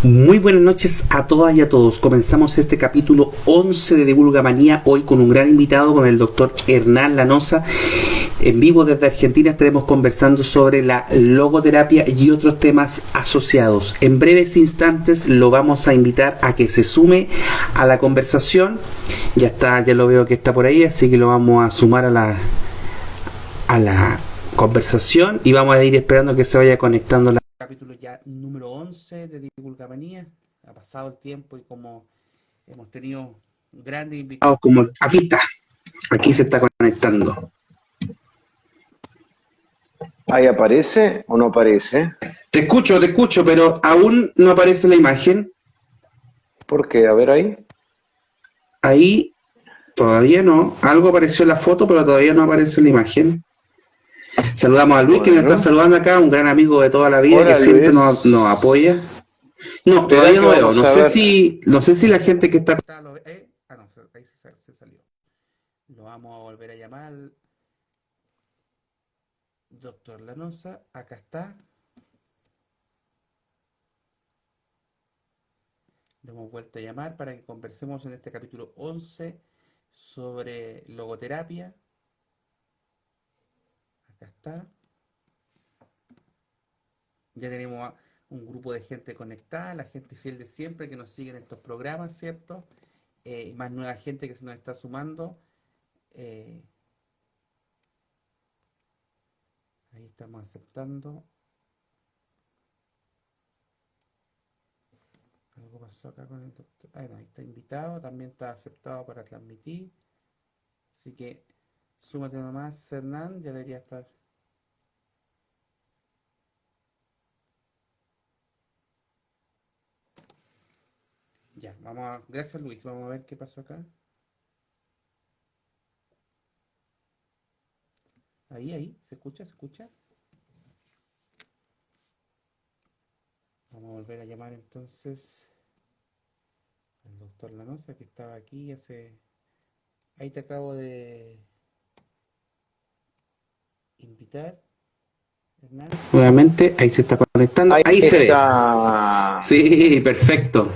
Muy buenas noches a todas y a todos. Comenzamos este capítulo 11 de Divulgamanía, hoy con un gran invitado, con el doctor Hernán Lanosa. En vivo desde Argentina estaremos conversando sobre la logoterapia y otros temas asociados. En breves instantes lo vamos a invitar a que se sume a la conversación. Ya está, ya lo veo que está por ahí, así que lo vamos a sumar a la conversación y vamos a ir esperando que se vaya conectando la capítulo ya número 11 de Divulgamanía. Ha pasado el tiempo y como hemos tenido grandes invitados, como aquí está, aquí se está conectando. ¿Ahí aparece o no aparece? Te escucho, pero aún no aparece la imagen. ¿Por qué? A ver ahí. Ahí todavía no. Algo apareció en la foto, pero todavía no aparece la imagen. Saludamos a Luis, que nos está saludando acá, un gran amigo de toda la vida. Hola, que siempre nos apoya. No, todavía no veo. No sé si la gente que está... no, ahí se salió. Lo vamos a volver a llamar al doctor Lanosa. Acá está. Lo hemos vuelto a llamar para que conversemos en este capítulo 11 sobre logoterapia. Acá está. Ya tenemos un grupo de gente conectada, la gente fiel de siempre que nos sigue en estos programas, ¿cierto? Más nueva gente que se nos está sumando. Ahí estamos aceptando. Algo pasó acá con el doctor. No, ahí está invitado, también está aceptado para transmitir. Así que súmate nomás, Hernán, ya debería estar. Ya, gracias Luis, vamos a ver qué pasó acá. Ahí, ¿se escucha? Vamos a volver a llamar entonces al doctor Lanosa, que estaba aquí Ahí te acabo de invitar, Hernán. Nuevamente, ahí se está conectando. Ahí se ve. Sí, perfecto.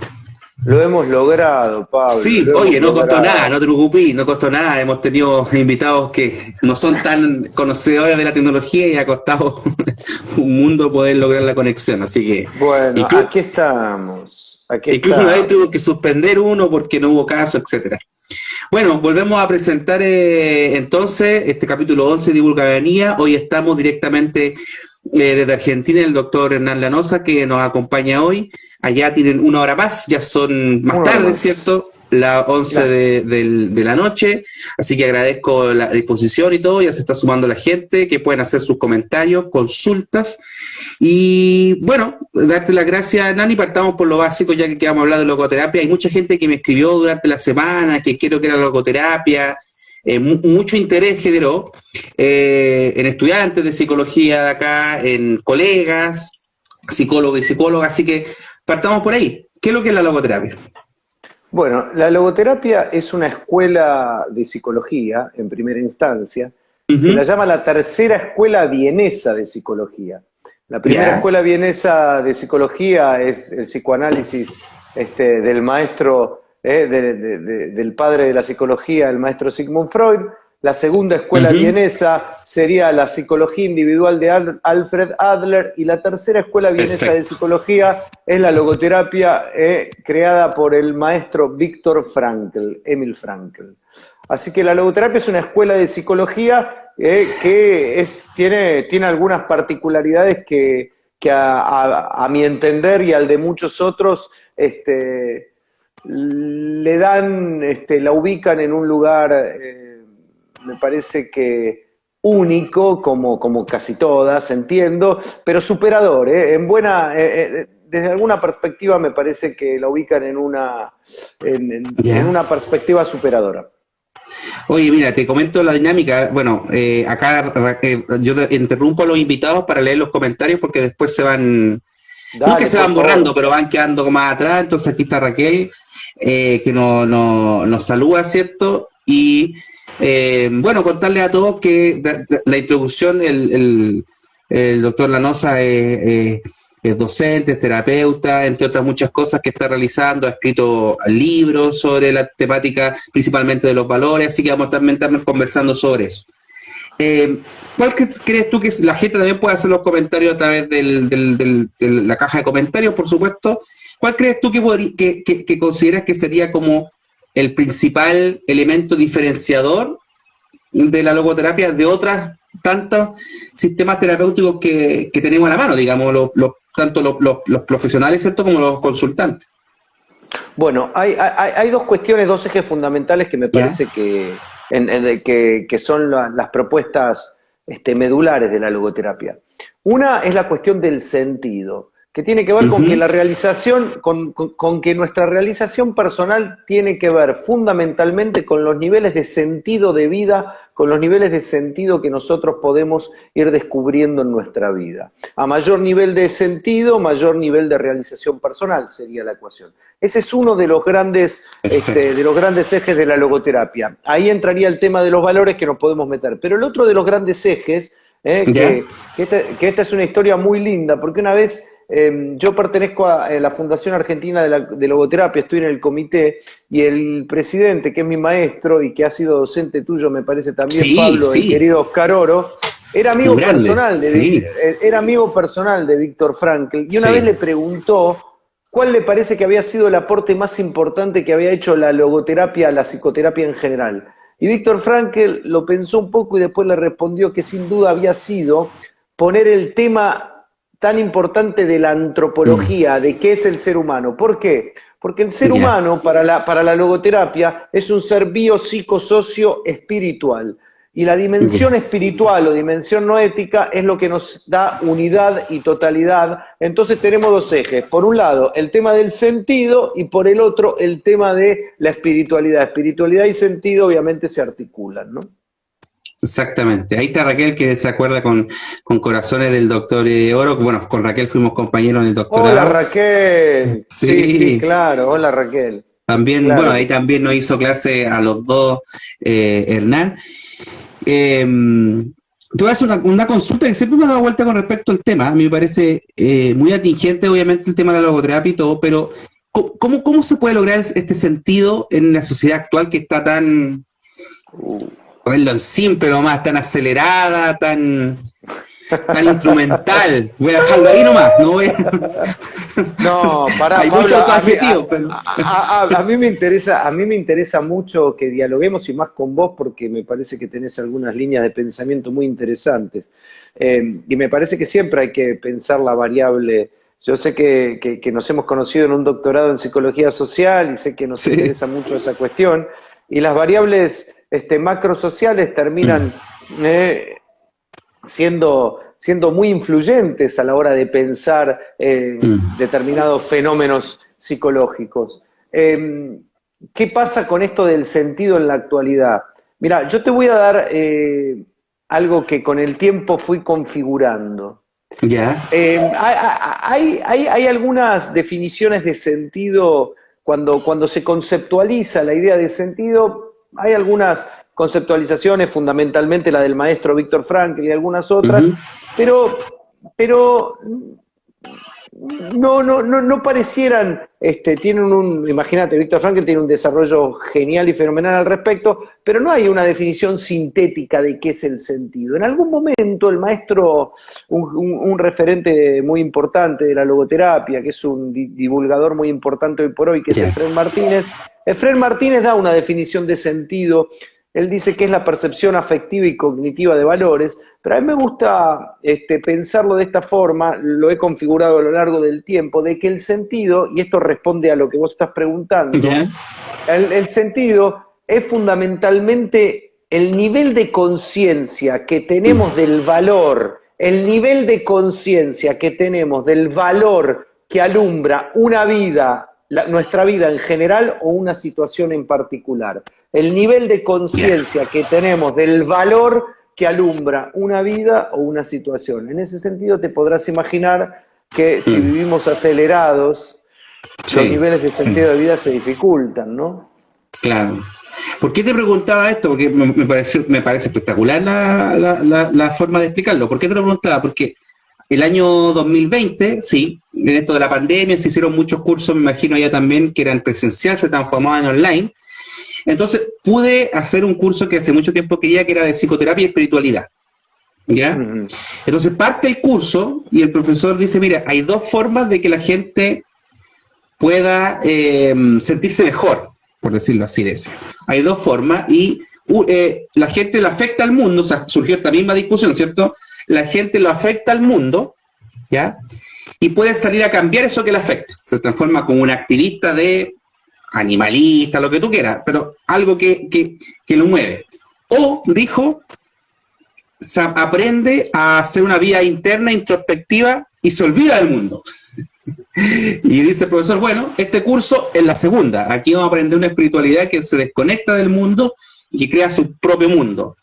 Lo hemos logrado, Pablo. Sí, oye, no costó nada, no te preocupes, no costó nada. Hemos tenido invitados que no son tan conocedores de la tecnología y ha costado un mundo poder lograr la conexión. Así que. Bueno, aquí estamos. Incluso una vez tuvo que suspender uno porque no hubo caso, etcétera. Bueno, volvemos a presentar entonces este capítulo 11 de Divulgamanía. Hoy estamos directamente desde Argentina, el doctor Hernán Lanosa, que nos acompaña hoy. Allá tienen una hora más, ya son más tarde, ¿cierto? Las 11 de la noche, así que agradezco la disposición y todo, ya se está sumando la gente, que pueden hacer sus comentarios, consultas, y bueno, darte las gracias, Nani. Partamos por lo básico, ya que vamos a hablar de logoterapia. Hay mucha gente que me escribió durante la semana, que quiero que era logoterapia, mucho interés generó en estudiantes de psicología de acá, en colegas, psicólogos y psicólogas, así que partamos por ahí. ¿Qué es lo que es la logoterapia? Bueno, la logoterapia es una escuela de psicología, en primera instancia. Se la llama la tercera escuela vienesa de psicología. La primera escuela vienesa de psicología es el psicoanálisis del maestro, del padre de la psicología, el maestro Sigmund Freud. La segunda escuela vienesa sería la psicología individual de Alfred Adler, y la tercera escuela vienesa de psicología es la logoterapia creada por el maestro Viktor Frankl, Emil Frankl. Así que la logoterapia es una escuela de psicología que tiene algunas particularidades que a mi entender y al de muchos otros le dan, la ubican en un lugar... me parece que único, como casi todas, entiendo, pero superador, desde alguna perspectiva me parece que la ubican en una perspectiva superadora. Oye, mira, te comento la dinámica. Bueno, acá yo interrumpo a los invitados para leer los comentarios porque después se van, no es que se van borrando, pero van quedando más atrás. Entonces aquí está Raquel, que nos saluda, ¿cierto? Y bueno, contarles a todos que la introducción, el doctor Lanosa es docente, es terapeuta, entre otras muchas cosas que está realizando, ha escrito libros sobre la temática principalmente de los valores, así que vamos a también estar conversando sobre eso. ¿Cuál crees tú que la gente también puede hacer los comentarios a través de la caja de comentarios, por supuesto? ¿Cuál crees tú que consideras que sería como el principal elemento diferenciador de la logoterapia de otras tantos sistemas terapéuticos que tenemos a la mano, digamos, tanto los profesionales, ¿cierto?, como los consultantes? Bueno, hay dos cuestiones, dos ejes fundamentales que me parece que son las propuestas medulares de la logoterapia. Una es la cuestión del sentido, que tiene que ver con que la realización, con que nuestra realización personal tiene que ver fundamentalmente con los niveles de sentido de vida, con los niveles de sentido que nosotros podemos ir descubriendo en nuestra vida. A mayor nivel de sentido, mayor nivel de realización personal sería la ecuación. Ese es uno de los grandes ejes de la logoterapia. Ahí entraría el tema de los valores que nos podemos meter. Pero el otro de los grandes ejes, que esta es una historia muy linda, porque una vez yo pertenezco a la Fundación Argentina de Logoterapia, estoy en el comité, y el presidente, que es mi maestro y que ha sido docente tuyo, me parece también, sí, Pablo, sí, el querido Oscar Oro, era amigo personal de Víctor Frankl, y una vez le preguntó cuál le parece que había sido el aporte más importante que había hecho la logoterapia a la psicoterapia en general. Y Víctor Frankl lo pensó un poco y después le respondió que sin duda había sido poner el tema tan importante de la antropología, de qué es el ser humano. ¿Por qué? Porque el ser humano, para la logoterapia, es un ser bio-psico-socio-espiritual. Y la dimensión espiritual o dimensión no ética es lo que nos da unidad y totalidad. Entonces tenemos dos ejes. Por un lado, el tema del sentido, y por el otro, el tema de la espiritualidad. Espiritualidad y sentido obviamente se articulan, ¿no? Exactamente. Ahí está Raquel, que se acuerda con Corazones del doctor Oro. Bueno, con Raquel fuimos compañeros en el doctorado. Hola Raquel. Sí, claro. Hola Raquel. También, claro. Bueno, ahí también nos hizo clase a los dos, Hernán. Te voy a hacer una consulta que siempre me ha dado vuelta con respecto al tema. A mí me parece muy atingente, obviamente, el tema de la logoterapia y todo, pero ¿cómo se puede lograr este sentido en la sociedad actual que está tan, ponerlo en simple nomás, tan acelerada, tan instrumental? Voy a dejarlo ahí nomás, no voy a... No, pará, hay muchos otros adjetivos, pero... a mí me interesa mucho que dialoguemos, y más con vos, porque me parece que tenés algunas líneas de pensamiento muy interesantes. Y me parece que siempre hay que pensar la variable. Yo sé que nos hemos conocido en un doctorado en psicología social y sé que nos interesa mucho esa cuestión. Y las variables macrosociales terminan siendo muy influyentes a la hora de pensar determinados fenómenos psicológicos. ¿Qué pasa con esto del sentido en la actualidad? Mira, yo te voy a dar algo que con el tiempo fui configurando. Hay algunas definiciones de sentido, cuando se conceptualiza la idea de sentido, hay algunas conceptualizaciones, fundamentalmente la del maestro Víctor Frankl y algunas otras, pero no parecieran, imagínate, Víctor Frankl tiene un desarrollo genial y fenomenal al respecto, pero no hay una definición sintética de qué es el sentido. En algún momento el maestro, un referente muy importante de la logoterapia, que es un divulgador muy importante hoy por hoy, que es Efrén Martínez, da una definición de sentido. Él dice que es la percepción afectiva y cognitiva de valores, pero a mí me gusta pensarlo de esta forma, lo he configurado a lo largo del tiempo, de que el sentido, y esto responde a lo que vos estás preguntando, el sentido es fundamentalmente el nivel de conciencia que tenemos del valor, el nivel de conciencia que tenemos del valor que alumbra una vida, nuestra vida en general o una situación en particular. El nivel de conciencia que tenemos del valor que alumbra una vida o una situación. En ese sentido te podrás imaginar que si vivimos acelerados, los niveles de sentido de vida se dificultan, ¿no? Claro. ¿Por qué te preguntaba esto? Porque me parece espectacular la forma de explicarlo. ¿Por qué te lo preguntaba? Porque el año 2020, sí, en esto de la pandemia se hicieron muchos cursos, me imagino ya también, que eran presencial, se transformaban en online. Entonces pude hacer un curso que hace mucho tiempo quería, que era de psicoterapia y espiritualidad, ¿ya? Entonces parte el curso y el profesor dice, mira, hay dos formas de que la gente pueda sentirse mejor, por decirlo así de eso. Hay dos formas y la gente le afecta al mundo, o sea, surgió esta misma discusión, ¿cierto? La gente lo afecta al mundo, ¿ya? Y puede salir a cambiar eso que le afecta. Se transforma como un activista de animalista, lo que tú quieras, pero algo que lo mueve. O, dijo, aprende a hacer una vida interna, introspectiva, y se olvida del mundo. Y dice el profesor, bueno, este curso es la segunda. Aquí vamos a aprender una espiritualidad que se desconecta del mundo y que crea su propio mundo.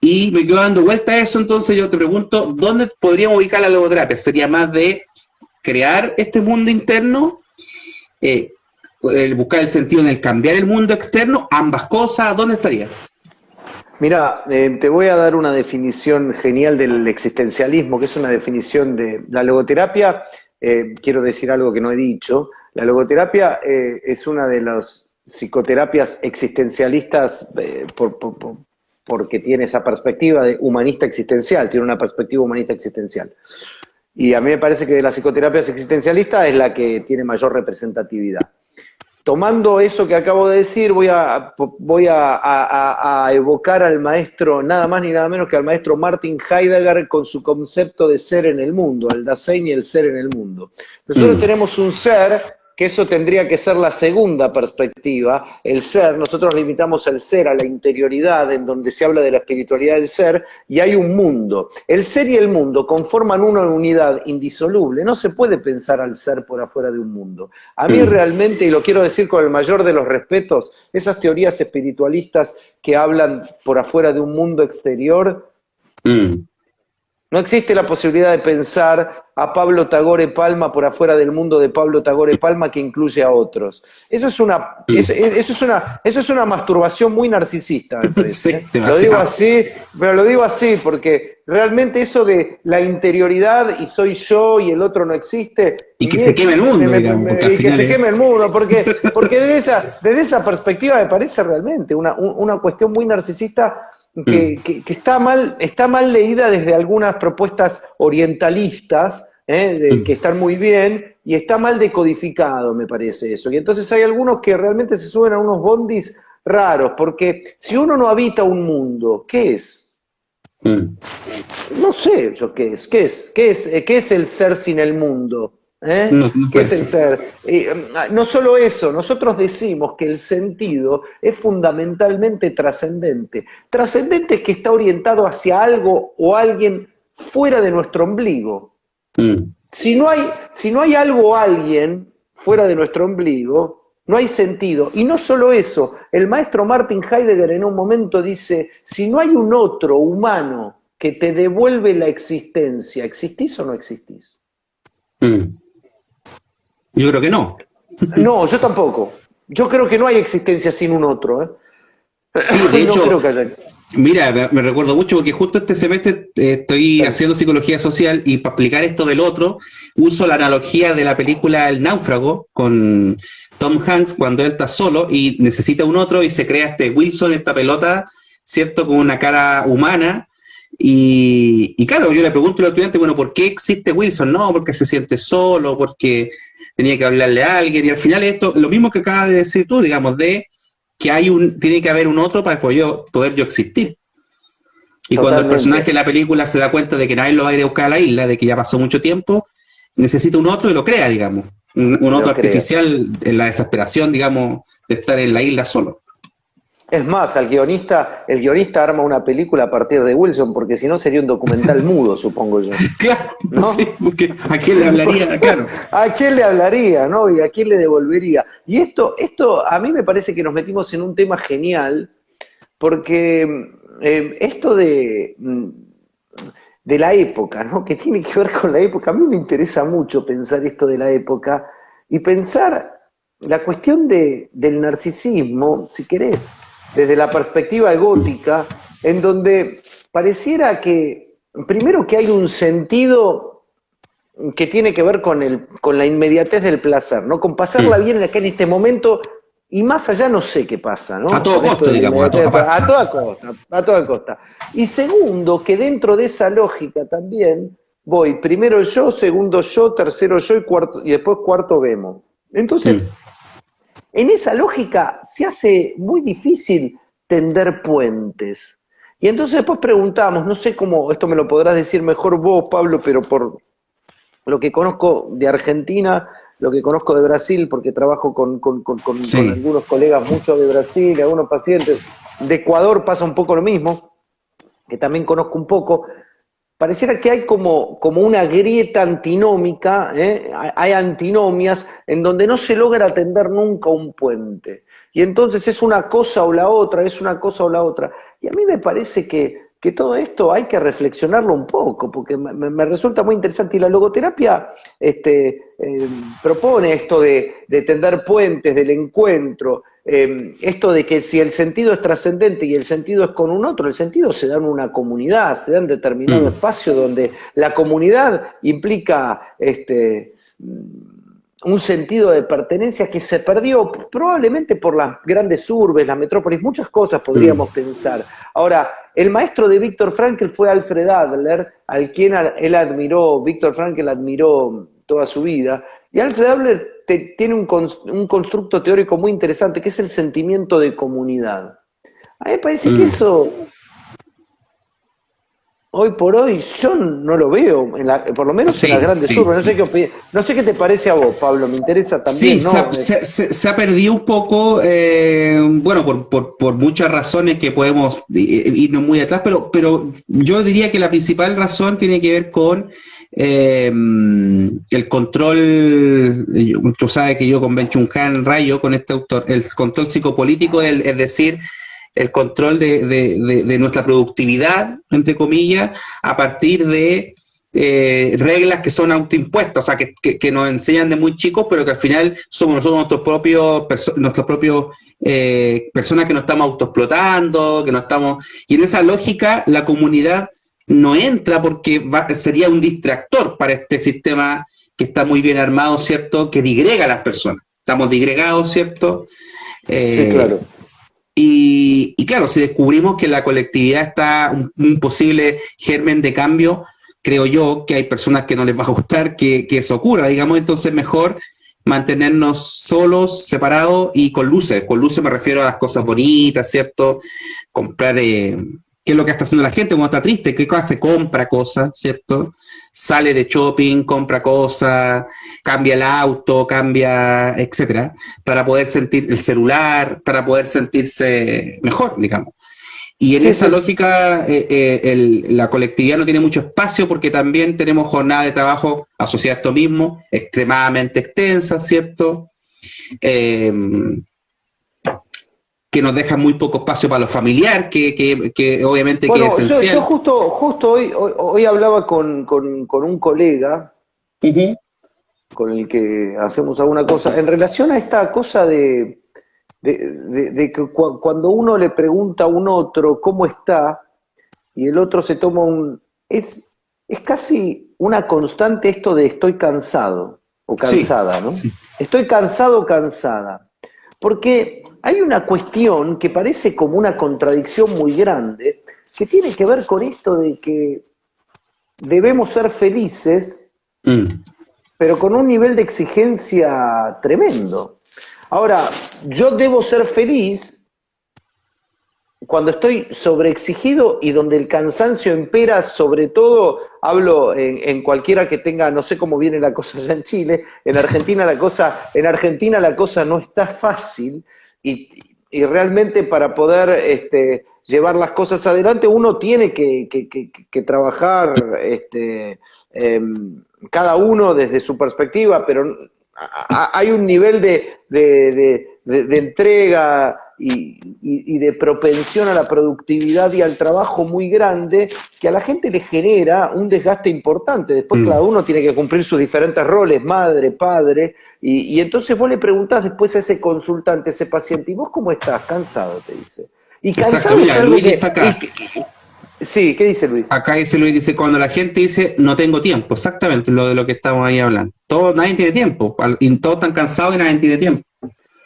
Y me quedo dando vuelta a eso, entonces yo te pregunto, ¿dónde podríamos ubicar la logoterapia? ¿Sería más de crear este mundo interno? El buscar el sentido en el cambiar el mundo externo, ambas cosas, ¿dónde estaría? Mira, te voy a dar una definición genial del existencialismo, que es una definición de la logoterapia. Quiero decir algo que no he dicho. La logoterapia es una de las psicoterapias existencialistas porque tiene esa perspectiva de humanista existencial, tiene una perspectiva humanista existencial. Y a mí me parece que de las psicoterapias existencialistas es la que tiene mayor representatividad. Tomando eso que acabo de decir, voy a evocar al maestro, nada más ni nada menos que al maestro Martin Heidegger con su concepto de ser en el mundo, el Dasein y el ser en el mundo. Nosotros tenemos un ser, que eso tendría que ser la segunda perspectiva, el ser. Nosotros limitamos el ser a la interioridad, en donde se habla de la espiritualidad del ser, y hay un mundo. El ser y el mundo conforman una unidad indisoluble. No se puede pensar al ser por afuera de un mundo. A mí realmente, y lo quiero decir con el mayor de los respetos, esas teorías espiritualistas que hablan por afuera de un mundo exterior, no existe la posibilidad de pensar a Pablo Tagore Palma por afuera del mundo de Pablo Tagore Palma que incluye a otros. Eso es una masturbación muy narcisista, me parece. Sí, lo digo así, pero lo digo así porque realmente eso de la interioridad y soy yo y el otro no existe. Y que se queme el mundo, digamos. Y que se queme el mundo, porque desde esa perspectiva me parece realmente una cuestión muy narcisista. Que está mal leída desde algunas propuestas orientalistas, que están muy bien, y está mal decodificado, me parece eso. Y entonces hay algunos que realmente se suben a unos bondis raros, porque si uno no habita un mundo, ¿qué es? No sé yo qué es. ¿Qué es el ser sin el mundo? ¿Qué es el ser? No solo eso, nosotros decimos que el sentido es fundamentalmente trascendente. Trascendente es que está orientado hacia algo o alguien fuera de nuestro ombligo. Si no hay algo o alguien fuera de nuestro ombligo, no hay sentido. Y no solo eso, el maestro Martin Heidegger en un momento dice, si no hay un otro humano que te devuelve la existencia, ¿existís o no existís? Yo creo que no. No, yo tampoco. Yo creo que no hay existencia sin un otro. Sí, de hecho, no creo que haya. Mira, me recuerdo mucho porque justo este semestre estoy haciendo psicología social y para explicar esto del otro, uso la analogía de la película El Náufrago con Tom Hanks cuando él está solo y necesita un otro y se crea este Wilson, esta pelota, ¿cierto? Con una cara humana. Y claro, yo le pregunto a los estudiantes, bueno, ¿por qué existe Wilson? No, porque se siente solo, porque tenía que hablarle a alguien, y al final esto, lo mismo que acabas de decir tú, digamos, de que tiene que haber un otro para poder yo existir. Y Totalmente. Cuando el personaje de la película se da cuenta de que nadie lo va a ir a buscar a la isla, de que ya pasó mucho tiempo, necesita un otro y lo crea, digamos. Un otro artificial en la desesperación, digamos, de estar en la isla solo. Es más, el guionista arma una película a partir de Wilson, porque si no sería un documental mudo, supongo yo. Claro, ¿no? Sí, porque ¿a quién le hablaría? Claro. ¿A quién le hablaría, no? ¿Y a quién le devolvería? Y esto a mí me parece que nos metimos en un tema genial, porque esto de la época, ¿no? Que tiene que ver con la época, a mí me interesa mucho pensar esto de la época, y pensar la cuestión del narcisismo, si querés, desde la perspectiva egótica, en donde pareciera que, primero que hay un sentido que tiene que ver con la inmediatez del placer, ¿no? Con pasarla bien acá en este momento y más allá no sé qué pasa, ¿no? A todo Con esto costo, de la digamos, inmediatez, a pasta. toda costa, a toda costa. Y segundo, que dentro de esa lógica también voy primero yo, segundo yo, tercero yo y después cuarto vemos. Entonces, Mm, en esa lógica se hace muy difícil tender puentes. Y entonces después preguntamos, no sé cómo, esto me lo podrás decir mejor vos, Pablo, pero por lo que conozco de Argentina, lo que conozco de Brasil, porque trabajo con sí. algunos colegas mucho de Brasil, algunos pacientes, de Ecuador pasa un poco lo mismo, que también conozco un poco, pareciera que hay como una grieta antinómica, ¿eh? Hay antinomias en donde no se logra tender nunca un puente. Y entonces es una cosa o la otra, es una cosa o la otra. Y a mí me parece que todo esto hay que reflexionarlo un poco, porque me resulta muy interesante. Y la logoterapia propone esto de tender puentes, del encuentro, esto de que si el sentido es trascendente y el sentido es con un otro, el sentido se da en una comunidad, se da en determinado Mm, espacio donde la comunidad implica un sentido de pertenencia que se perdió probablemente por las grandes urbes, las metrópolis, muchas cosas podríamos mm, pensar. Ahora, el maestro de Viktor Frankl fue Alfred Adler, al quien él admiró, Viktor Frankl admiró toda su vida, y Alfred Adler tiene un constructo teórico muy interesante, que es el sentimiento de comunidad. A mí me parece que mm. eso, hoy por hoy, yo no lo veo, por lo menos en las Sí, grandes sí, urbes. sí. No sé qué te parece a vos, Pablo, me interesa Sí, también, ¿no? se ha perdido un poco, bueno, por muchas razones que podemos irnos muy atrás, pero yo diría que la principal razón tiene que ver con el control. Tú sabes que yo con Ben Chung Han rayo con este autor, el control psicopolítico, es decir, el control de nuestra productividad, entre comillas, a partir de reglas que son autoimpuestas, o sea, que nos enseñan de muy chicos, pero que al final somos nosotros nuestros propios personas que nos estamos autoexplotando, que no estamos. Y en esa lógica, la comunidad no entra porque sería un distractor para este sistema que está muy bien armado, ¿cierto? Que digrega a las personas. Estamos digregados, ¿cierto? Sí, Eh, claro. y claro, si descubrimos que la colectividad está un posible germen de cambio, creo yo que hay personas que no les va a gustar que eso ocurra, digamos, entonces mejor mantenernos solos, separados y con luces. Con luces me refiero a las cosas bonitas, ¿cierto? Comprar, ¿qué es lo que está haciendo la gente cuando está triste? ¿Qué hace? Compra cosas, ¿cierto? Sale de shopping, compra cosas, cambia el auto, cambia, etcétera, para poder sentir el celular, para poder sentirse mejor, digamos. Y en Sí, esa sí. lógica, la colectividad no tiene mucho espacio porque también tenemos jornadas de trabajo asociadas a esto mismo, extremadamente extensas, ¿cierto? Eh, que nos dejan muy poco espacio para lo familiar, que obviamente que es Bueno, yo esencial. justo hoy hablaba con un colega Uh -huh. con el que hacemos alguna cosa, en relación a esta cosa de que cuando uno le pregunta a un otro cómo está y el otro se toma es casi una constante esto de estoy cansado o Sí, cansada, ¿no? sí. Estoy cansado o cansada. Porque hay una cuestión que parece como una contradicción muy grande, que tiene que ver con esto de que debemos ser felices, Mm. pero con un nivel de exigencia tremendo. Ahora, yo debo ser feliz cuando estoy sobreexigido y donde el cansancio impera, sobre todo, hablo en cualquiera que tenga, no sé cómo viene la cosa allá en Chile, en Argentina la cosa no está fácil y realmente para poder llevar las cosas adelante uno tiene que trabajar cada uno desde su perspectiva, pero hay un nivel de entrega y de propensión a la productividad y al trabajo muy grande que a la gente le genera un desgaste importante. Después cada Mm. uno tiene que cumplir sus diferentes roles, madre, padre, y entonces vos le preguntás después a ese consultante, a ese paciente, ¿y vos cómo estás? Cansado, te dice. Y Exacto, cansado es mira, algo Luis que... dice acá, Sí, ¿qué dice Luis? Acá dice Luis, dice, cuando la gente dice, no tengo tiempo, exactamente lo de lo que estamos ahí hablando. Nadie tiene tiempo, y todos están cansados y nadie tiene tiempo.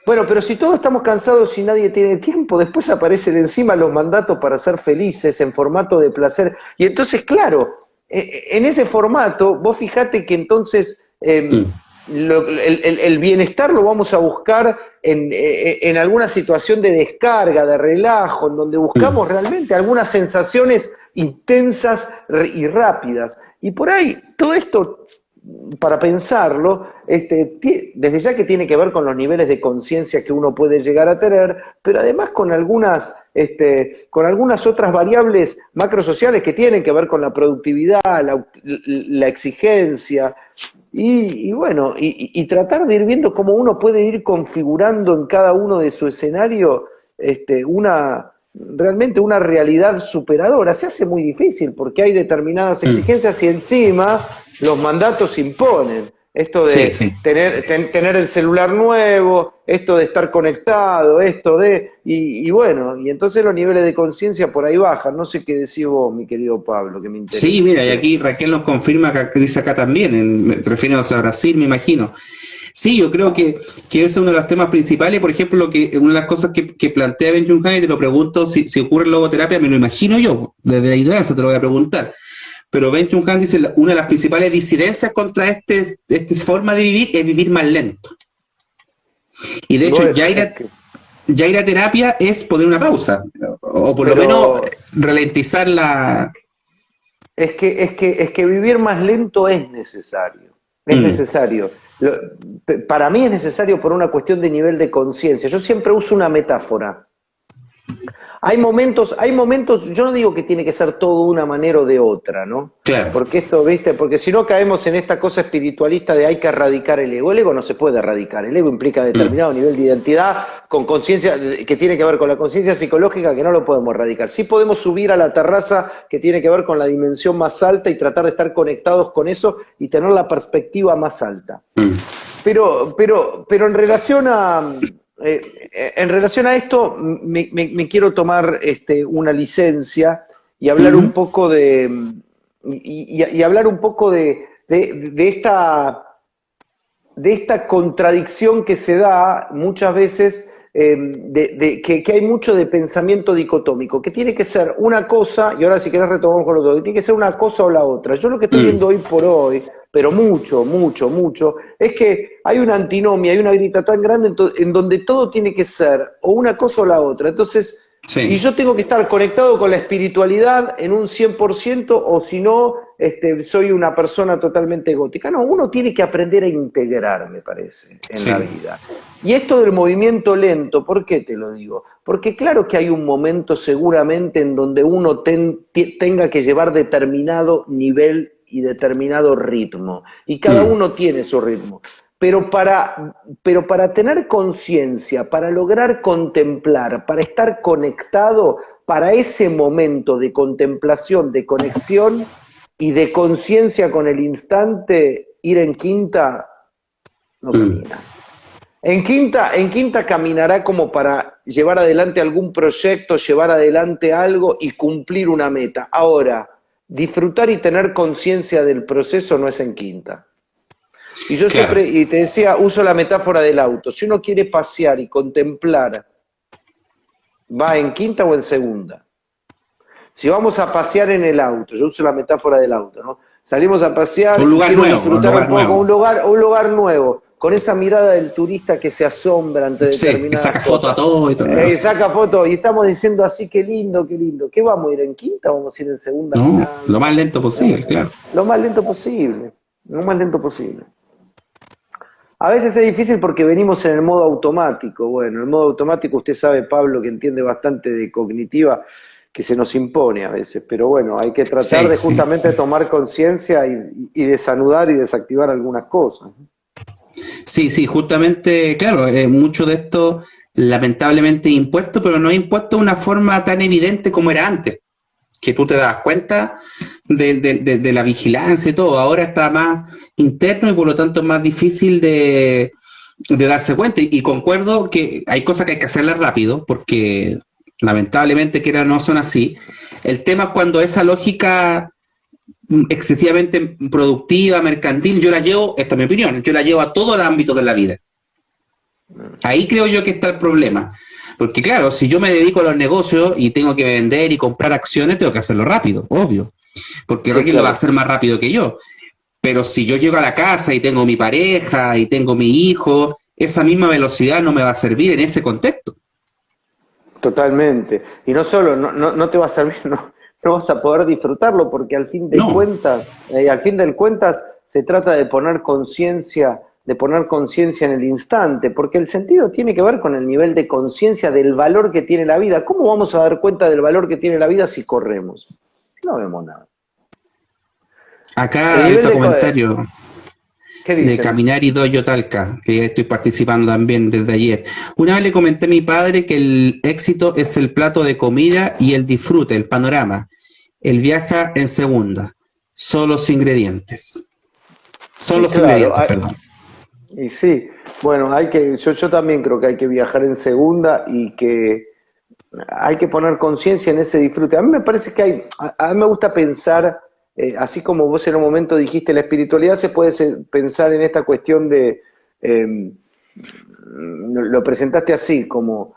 Bueno, pero si todos estamos cansados y nadie tiene tiempo, después aparecen encima los mandatos para ser felices en formato de placer. Y entonces, claro, en ese formato, vos fijate que entonces el bienestar lo vamos a buscar en alguna situación de descarga, de relajo, en donde buscamos realmente algunas sensaciones intensas y rápidas. Y por ahí, todo esto, para pensarlo, desde ya que tiene que ver con los niveles de conciencia que uno puede llegar a tener, pero además con algunas otras variables macrosociales que tienen que ver con la productividad, la exigencia, y bueno, y tratar de ir viendo cómo uno puede ir configurando en cada uno de su escenario realmente una realidad superadora. Se hace muy difícil porque hay determinadas exigencias y encima los mandatos imponen. Esto de tener el celular nuevo, esto de estar conectado, y bueno, y entonces los niveles de conciencia por ahí bajan. No sé qué decís vos, mi querido Pablo, que me interesa. Sí, mira, y aquí Raquel nos confirma que dice acá también, refiriéndose a Brasil, me imagino. Sí, yo creo que ese es uno de los temas principales. Por ejemplo, una de las cosas que plantea Ben-Jung Han, y te lo pregunto, si ocurre en logoterapia, me lo imagino yo, desde la idea se te lo voy a preguntar. Pero Ben-Jung Han dice, una de las principales disidencias contra esta forma de vivir es vivir más lento. Y de hecho, ya ir a terapia es poner una pausa, o por lo menos ralentizar la... Es que vivir más lento es necesario. Es necesario. Para mí es necesario por una cuestión de nivel de conciencia. Yo siempre uso una metáfora. Hay momentos, yo no digo que tiene que ser todo de una manera o de otra, ¿no? Claro. Porque porque si no caemos en esta cosa espiritualista de hay que erradicar el ego. El ego no se puede erradicar, el ego implica determinado nivel de identidad con conciencia, que tiene que ver con la conciencia psicológica, que no lo podemos erradicar. Sí podemos subir a la terraza, que tiene que ver con la dimensión más alta y tratar de estar conectados con eso y tener la perspectiva más alta. Pero en relación a esto, me quiero tomar una licencia y hablar un poco y hablar un poco de esta contradicción que se da muchas veces, que hay mucho de pensamiento dicotómico, que tiene que ser una cosa, y ahora si querés retomamos con lo otro, que tiene que ser una cosa o la otra. Yo lo que estoy viendo hoy por hoy, pero mucho, es que hay una antinomia, hay una grita tan grande en donde todo tiene que ser o una cosa o la otra. Entonces, y yo tengo que estar conectado con la espiritualidad en un 100%, o si no, soy una persona totalmente egótica. No, uno tiene que aprender a integrar, me parece, en la vida. Y esto del movimiento lento, ¿por qué te lo digo? Porque claro que hay un momento seguramente en donde uno tenga que llevar determinado nivel y determinado ritmo, y cada uno tiene su ritmo, pero para tener conciencia, para lograr contemplar, para estar conectado, para ese momento de contemplación, de conexión y de conciencia con el instante, ir en quinta no camina. En quinta caminará como para llevar adelante algún proyecto, llevar adelante algo y cumplir una meta. Ahora, disfrutar y tener conciencia del proceso no es en quinta. Y yo siempre, y te decía, uso la metáfora del auto. Si uno quiere pasear y contemplar, ¿va en quinta o en segunda? Si vamos a pasear en el auto, yo uso la metáfora del auto, ¿no? Salimos a pasear, un lugar nuevo, disfrutar un poco, un lugar nuevo, con esa mirada del turista que se asombra ante determinadas que saca foto a todo y todo. Saca foto, y estamos diciendo así, qué lindo, qué lindo. ¿Qué vamos a ir en quinta o vamos a ir en segunda? No, lo más lento posible, claro. Lo más lento posible, lo más lento posible. A veces es difícil porque venimos en el modo automático. Bueno, el modo automático, usted sabe, Pablo, que entiende bastante de cognitiva, que se nos impone a veces, pero bueno, hay que tratar de justamente tomar conciencia y desanudar y desactivar algunas cosas. Sí, justamente, claro, mucho de esto lamentablemente es impuesto, pero no es impuesto de una forma tan evidente como era antes, que tú te das cuenta de la vigilancia y todo. Ahora está más interno y por lo tanto es más difícil de darse cuenta, y concuerdo que hay cosas que hay que hacerlas rápido, porque lamentablemente que no son así. El tema es cuando esa lógica excesivamente productiva, mercantil, yo la llevo, esta es mi opinión, yo la llevo a todo el ámbito de la vida. Ahí creo yo que está el problema. Porque claro, si yo me dedico a los negocios y tengo que vender y comprar acciones, tengo que hacerlo rápido, obvio. Porque Sí, Raquel claro. lo va a hacer más rápido que yo. Pero si yo llego a la casa y tengo mi pareja y tengo mi hijo, esa misma velocidad no me va a servir en ese contexto. Totalmente. Y no solo, no te va a servir, no vas a poder disfrutarlo, porque No. al fin del cuentas, se trata de poner conciencia, en el instante, porque el sentido tiene que ver con el nivel de conciencia del valor que tiene la vida. ¿Cómo vamos a dar cuenta del valor que tiene la vida si corremos? No vemos nada. El Acá hay nivel otro de... comentario ¿Qué de dicen? Caminar y Doyo Talca, que ya estoy participando también desde ayer. Una vez le comenté a mi padre que el éxito es el plato de comida y el disfrute, el panorama. Él viaja en segunda. Son los ingredientes. Son Sí, los claro. ingredientes, perdón. Y sí, bueno, yo también creo que hay que viajar en segunda y que hay que poner conciencia en ese disfrute. A mí me parece que a mí me gusta pensar, así como vos en un momento dijiste, la espiritualidad se puede pensar en esta cuestión de, lo presentaste así, como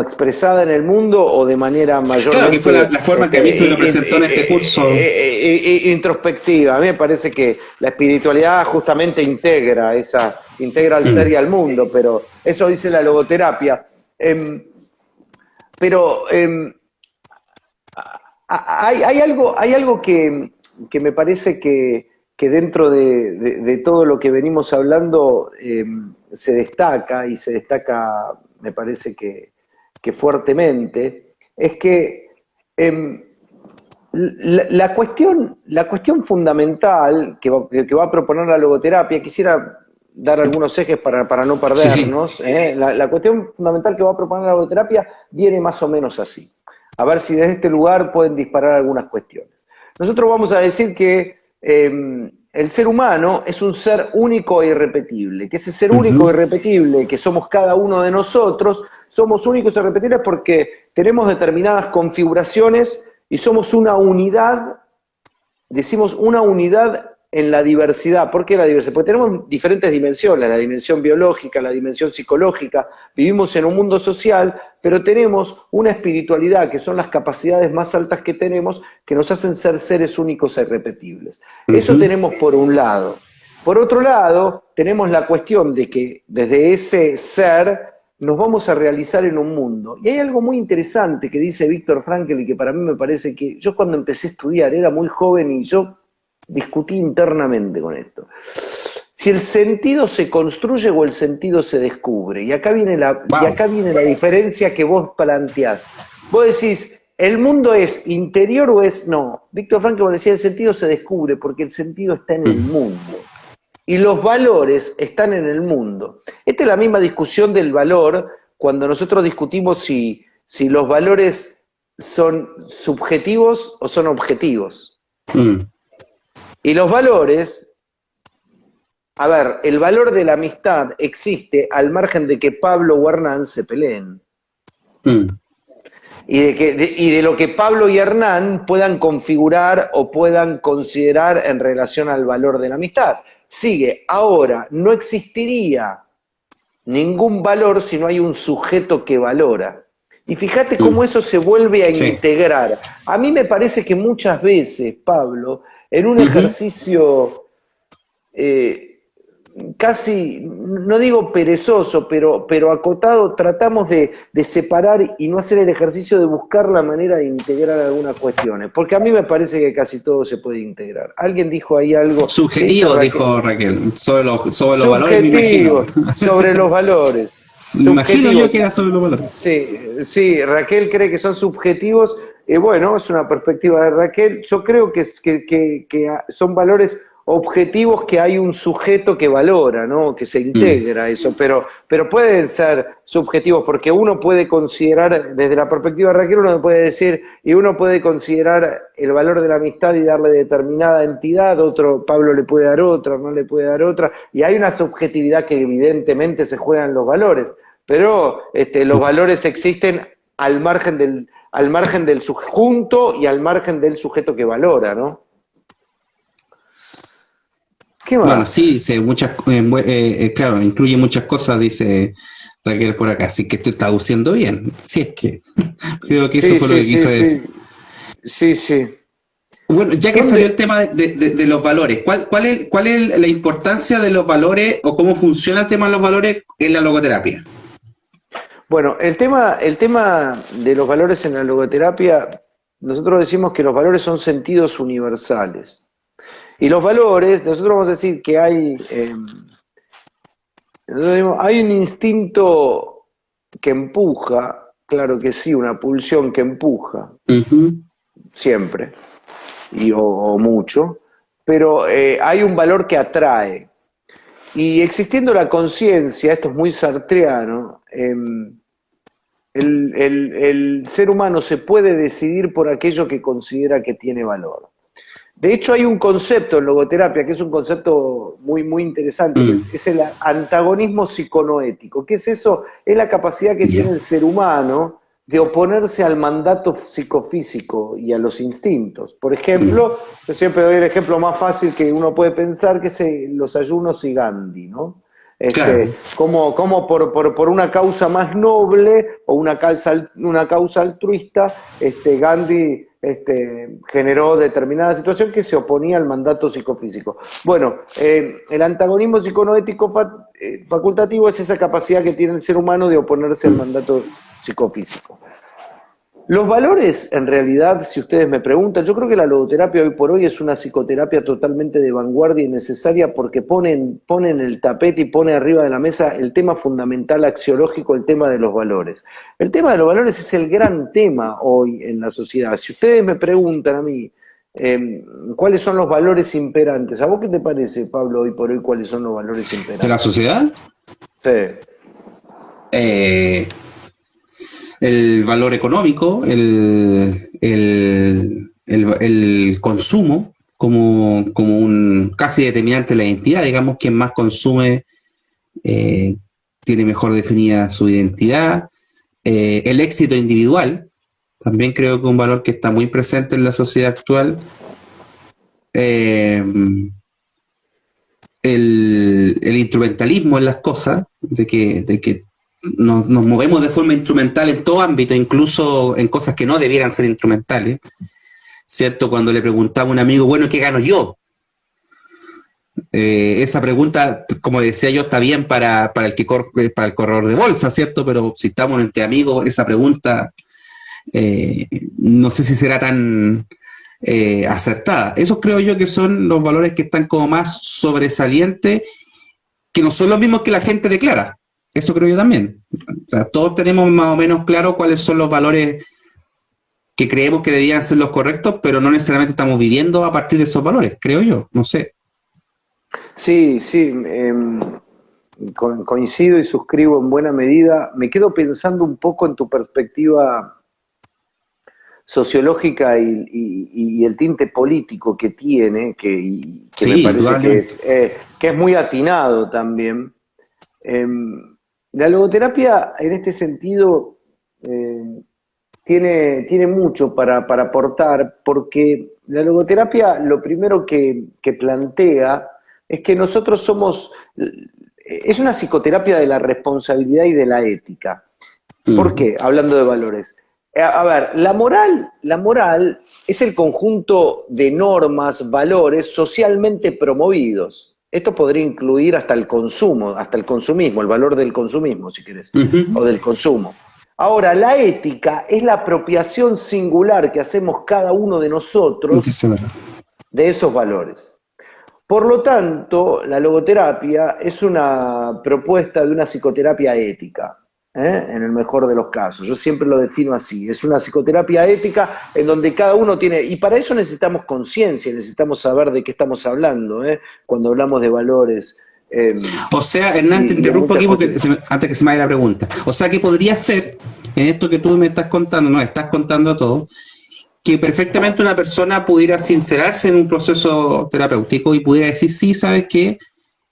expresada en el mundo o de manera Claro que fue mayormente la forma que a mí se me lo presentó en este curso. introspectiva. A mí me parece que la espiritualidad justamente integra al ser y al mundo, pero eso dice la logoterapia. Pero hay algo que me parece que dentro de todo lo que venimos hablando se destaca, y se destaca, me parece que fuertemente, es que la cuestión fundamental que va a proponer la logoterapia, quisiera dar algunos ejes para no Sí, sí. perdernos. La cuestión fundamental que va a proponer la logoterapia viene más o menos así. A ver si desde este lugar pueden disparar algunas cuestiones. Nosotros vamos a decir que el ser humano es un ser único e irrepetible, que ese ser único e irrepetible que somos cada uno de nosotros, somos únicos e irrepetibles porque tenemos determinadas configuraciones y somos una unidad, decimos una unidad en la diversidad. ¿Por qué la diversidad? Porque tenemos diferentes dimensiones, la dimensión biológica, la dimensión psicológica, vivimos en un mundo social, pero tenemos una espiritualidad, que son las capacidades más altas que tenemos, que nos hacen ser seres únicos e irrepetibles. Eso tenemos por un lado. Por otro lado, tenemos la cuestión de que desde ese ser nos vamos a realizar en un mundo. Y hay algo muy interesante que dice Víctor Frankl y que para mí me parece que yo cuando empecé a estudiar era muy joven y yo discutí internamente con esto. Si el sentido se construye o el sentido se descubre. Y acá viene la diferencia que vos planteás. Vos decís, ¿el mundo es interior o es...? No, Víctor Frankl decía, el sentido se descubre porque el sentido está en el mundo. Y los valores están en el mundo. Esta es la misma discusión del valor cuando nosotros discutimos si los valores son subjetivos o son objetivos. Y los valores, a ver, el valor de la amistad existe al margen de que Pablo o Hernán se peleen. Y de lo que Pablo y Hernán puedan configurar o puedan considerar en relación al valor de la amistad. Sigue, ahora, no existiría ningún valor si no hay un sujeto que valora. Y fíjate cómo eso se vuelve a integrar. A mí me parece que muchas veces, Pablo, en un ejercicio casi, no digo perezoso, pero acotado, tratamos de separar y no hacer el ejercicio de buscar la manera de integrar algunas cuestiones. Porque a mí me parece que casi todo se puede integrar. Alguien dijo ahí algo... Subjetivo, dijo Raquel, sobre los valores, me imagino. Sobre los valores. Me imagino yo que era sobre los valores. Sí, Raquel cree que son subjetivos. Bueno, es una perspectiva de Raquel. Yo creo que son valores objetivos, que hay un sujeto que valora, ¿no? Que se integra eso, pero pueden ser subjetivos, porque uno puede considerar, desde la perspectiva de Raquel, uno puede decir, y uno puede considerar el valor de la amistad y darle determinada entidad, otro, Pablo le puede dar otra, no le puede dar otra, y hay una subjetividad que evidentemente se juega en los valores, pero los valores existen al margen del subjunto y al margen del sujeto que valora, ¿no? ¿Qué más? Bueno, sí, dice muchas, claro, incluye muchas cosas, dice Raquel por acá, así que estoy traduciendo bien, si es que creo que eso fue lo que quiso decir. Sí. Bueno, ya que salió el tema de los valores, ¿cuál es la importancia de los valores o cómo funciona el tema de los valores en la logoterapia? Bueno, el tema de los valores en la logoterapia, nosotros decimos que los valores son sentidos universales. Y los valores, nosotros vamos a decir que hay un instinto que empuja, claro que sí, una pulsión que empuja, siempre, o mucho, pero hay un valor que atrae. Y existiendo la conciencia, esto es muy sartreano, el ser humano se puede decidir por aquello que considera que tiene valor. De hecho, hay un concepto en logoterapia que es un concepto muy, muy interesante, que es el antagonismo psiconoético. ¿Qué es eso? Es la capacidad que tiene el ser humano de oponerse al mandato psicofísico y a los instintos. Por ejemplo, yo siempre doy el ejemplo más fácil que uno puede pensar, que es los ayunos y Gandhi, ¿no? Claro. Como por una causa más noble o una causa altruista, Gandhi generó determinada situación que se oponía al mandato psicofísico. Bueno, el antagonismo psiconoético facultativo es esa capacidad que tiene el ser humano de oponerse al mandato psicofísico. Los valores, en realidad, si ustedes me preguntan, yo creo que la logoterapia hoy por hoy es una psicoterapia totalmente de vanguardia y necesaria porque pone en el tapete y pone arriba de la mesa el tema fundamental axiológico, el tema de los valores. El tema de los valores es el gran tema hoy en la sociedad. Si ustedes me preguntan a mí cuáles son los valores imperantes, ¿a vos qué te parece, Pablo, hoy por hoy cuáles son los valores imperantes? ¿De la sociedad? Sí. El valor económico, el consumo como un casi determinante de la identidad, digamos, quien más consume tiene mejor definida su identidad, el éxito individual, también creo que es un valor que está muy presente en la sociedad actual, el instrumentalismo en las cosas, de que nos movemos de forma instrumental en todo ámbito, incluso en cosas que no debieran ser instrumentales, ¿cierto? Cuando le preguntaba a un amigo, bueno, ¿qué gano yo? Esa pregunta, como decía yo, está bien para el corredor de bolsa, ¿cierto? Pero si estamos entre amigos, esa pregunta no sé si será tan acertada. Esos creo yo que son los valores que están como más sobresalientes, que no son los mismos que la gente declara. Eso creo yo también. O sea, todos tenemos más o menos claro cuáles son los valores que creemos que debían ser los correctos, pero no necesariamente estamos viviendo a partir de esos valores, creo yo, no sé. Sí, coincido y suscribo en buena medida. Me quedo pensando un poco en tu perspectiva sociológica y el tinte político que tiene, que sí, me parece que es muy atinado también. La logoterapia, en este sentido, tiene mucho para aportar, porque la logoterapia lo primero que plantea es que nosotros es una psicoterapia de la responsabilidad y de la ética. ¿Por qué? Hablando de valores. A ver, la moral es el conjunto de normas, valores socialmente promovidos. Esto podría incluir hasta el consumo, hasta el consumismo, el valor del consumismo, si querés, o del consumo. Ahora, la ética es la apropiación singular que hacemos cada uno de nosotros de esos valores. Por lo tanto, la logoterapia es una propuesta de una psicoterapia ética, en el mejor de los casos. Yo siempre lo defino así, es una psicoterapia ética en donde cada uno tiene, y para eso necesitamos conciencia, necesitamos saber de qué estamos hablando, cuando hablamos de valores. O sea, Hernán, te interrumpo aquí porque antes que se me vaya la pregunta. O sea, que podría ser, en esto que tú me estás contando, nos estás contando todo, que perfectamente una persona pudiera sincerarse en un proceso terapéutico y pudiera decir, sí, ¿sabes qué?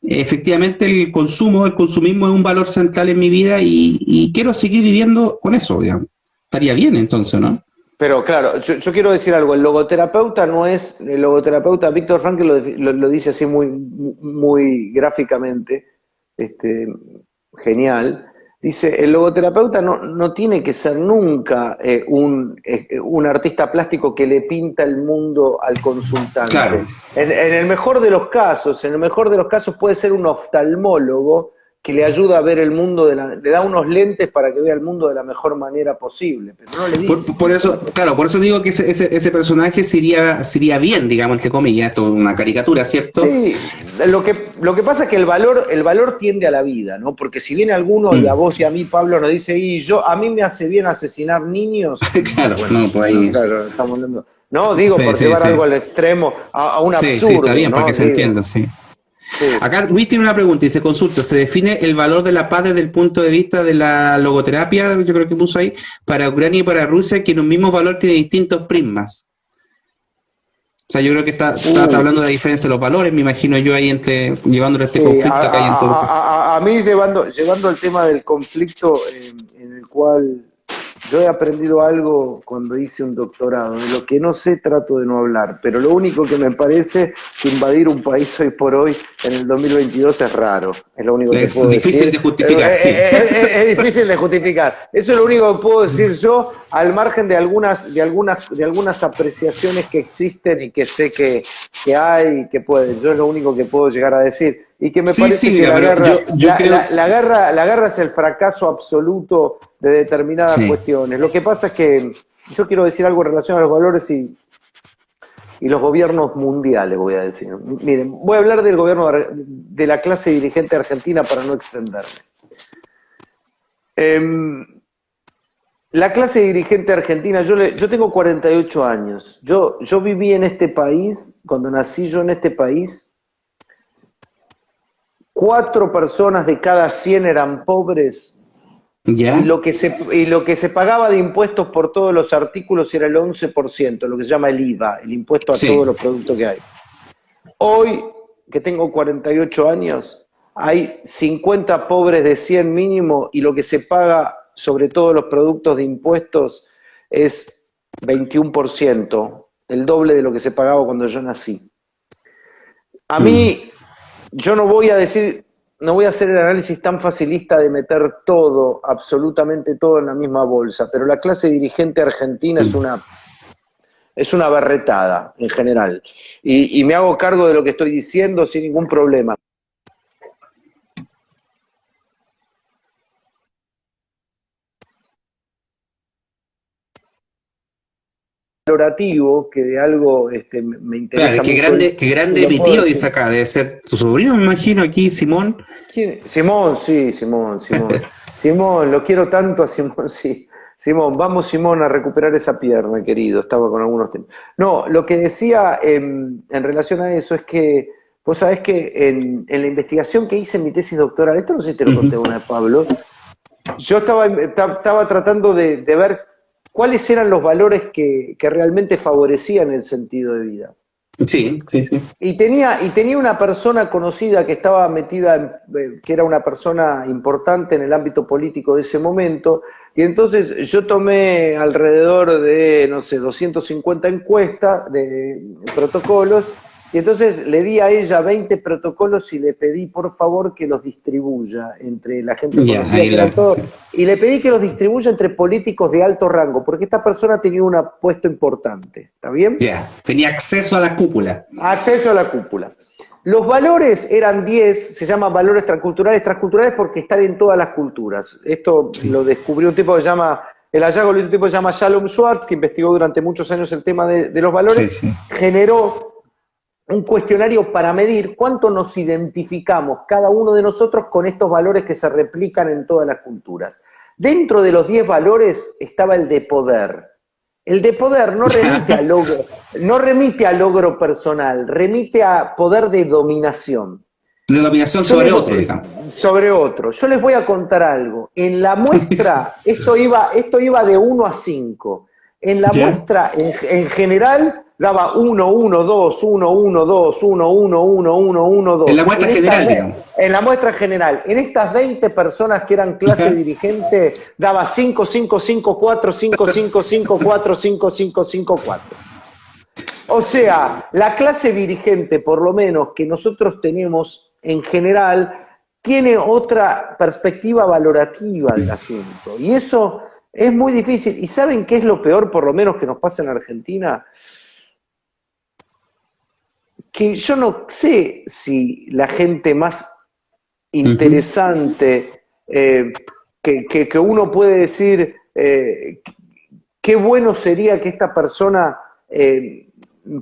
Efectivamente el consumismo es un valor central en mi vida y quiero seguir viviendo con eso, digamos. estaría bien entonces, ¿no? Pero claro, yo quiero decir algo, el logoterapeuta no es, el logoterapeuta, Víctor Frankl lo dice así muy gráficamente, genial, dice, el logoterapeuta no tiene que ser nunca un artista plástico que le pinta el mundo al consultante. Claro. En el mejor de los casos, puede ser un oftalmólogo que le ayuda a ver el mundo, le da unos lentes para que vea el mundo de la mejor manera posible, pero no le dice. Por eso digo que ese personaje sería bien, digamos, entre comillas, esto es una caricatura, ¿cierto? Sí, lo que pasa es que el valor tiende a la vida, ¿no? Porque si viene alguno y a vos y a mí, Pablo, nos dice, a mí me hace bien asesinar niños. Claro, bueno, no, pues ahí. Claro, estamos hablando. No, digo, por llevar algo al extremo, a un absurdo. Sí, está bien, ¿no? para que se entienda, sí. Sí. Acá Luis tiene una pregunta y se consulta, ¿se define el valor de la paz desde el punto de vista de la logoterapia, yo creo que puso ahí, para Ucrania y para Rusia, que en un mismo valor tiene distintos prismas? O sea, yo creo que está hablando de la diferencia de los valores, me imagino yo ahí llevándole este conflicto que hay en todo caso. A mí llevando el tema del conflicto en el cual yo he aprendido algo cuando hice un doctorado. De lo que no sé trato de no hablar, pero lo único que me parece que invadir un país hoy por hoy en el 2022 es raro. Es lo único que puedo decir. Es difícil de justificar, sí. Es difícil de justificar. Eso es lo único que puedo decir yo, al margen de algunas apreciaciones que existen y que sé que hay y que pueden. Yo es lo único que puedo llegar a decir. Y que me parece que la guerra es el fracaso absoluto de determinadas cuestiones. Lo que pasa es que yo quiero decir algo en relación a los valores y los gobiernos mundiales, voy a decir. Miren, voy a hablar del gobierno de la clase dirigente argentina para no extenderme. La clase dirigente argentina, yo tengo 48 años. Yo viví en este país, cuando nací yo en este país, 4 personas de cada 100 eran pobres. ¿Ya? Y lo que se pagaba de impuestos por todos los artículos era el 11%, lo que se llama el IVA, el impuesto a todos los productos que hay. Hoy, que tengo 48 años, hay 50 pobres de 100 mínimo y lo que se paga sobre todos los productos de impuestos es 21%, el doble de lo que se pagaba cuando yo nací. A mí, yo no voy a hacer el análisis tan facilista de meter todo, absolutamente todo en la misma bolsa, pero la clase dirigente argentina es una berretada en general. Y me hago cargo de lo que estoy diciendo sin ningún problema. Valorativo, que de algo me interesa. Claro, qué grande mi tío dice acá, debe ser tu sobrino, me imagino, aquí, Simón. ¿Quién? Simón, sí, Simón. Simón, lo quiero tanto a Simón, sí. Simón, vamos Simón a recuperar esa pierna, querido, estaba con algunos temas. No, lo que decía en relación a eso es que, vos sabés que en la investigación que hice en mi tesis doctoral, esto no sé si te lo conté una vez, Pablo, yo estaba tratando de ver cuáles eran los valores que realmente favorecían el sentido de vida. Sí. Y tenía una persona conocida que estaba metida, que era una persona importante en el ámbito político de ese momento, y entonces yo tomé alrededor de, 250 encuestas de protocolos, y entonces le di a ella 20 protocolos y le pedí por favor que los distribuya entre la gente conocida, y le pedí que los distribuya entre políticos de alto rango, porque esta persona tenía un puesto importante, ¿está bien? Tenía acceso a la cúpula. Acceso a la cúpula. Los valores eran 10, se llaman valores transculturales porque están en todas las culturas. Esto lo descubrió un tipo que se llama, el hallazgo de un tipo que se llama Shalom Schwartz, que investigó durante muchos años el tema de los valores, generó un cuestionario para medir cuánto nos identificamos cada uno de nosotros con estos valores que se replican en todas las culturas. Dentro de los 10 valores estaba el de poder. El de poder no remite a logro personal, remite a poder de dominación. De dominación sobre otro, digamos. Sobre otro. Yo les voy a contar algo. En la muestra, esto iba de 1 a 5. En la muestra, en general, daba 1, 1, 2, 1, 1, 2, 1, 1, 1, 1, 1, 2. En la muestra general, digamos. En la muestra general. En estas 20 personas que eran clase dirigente, daba 5, 5, 5, 4, 5, 5, 5, 4, 5, 5, 5, 4. O sea, la clase dirigente, por lo menos que nosotros tenemos en general, tiene otra perspectiva valorativa del asunto. Y eso es muy difícil. ¿Y saben qué es lo peor, por lo menos, que nos pasa en Argentina? Que yo no sé si la gente más interesante que uno puede decir qué bueno sería que esta persona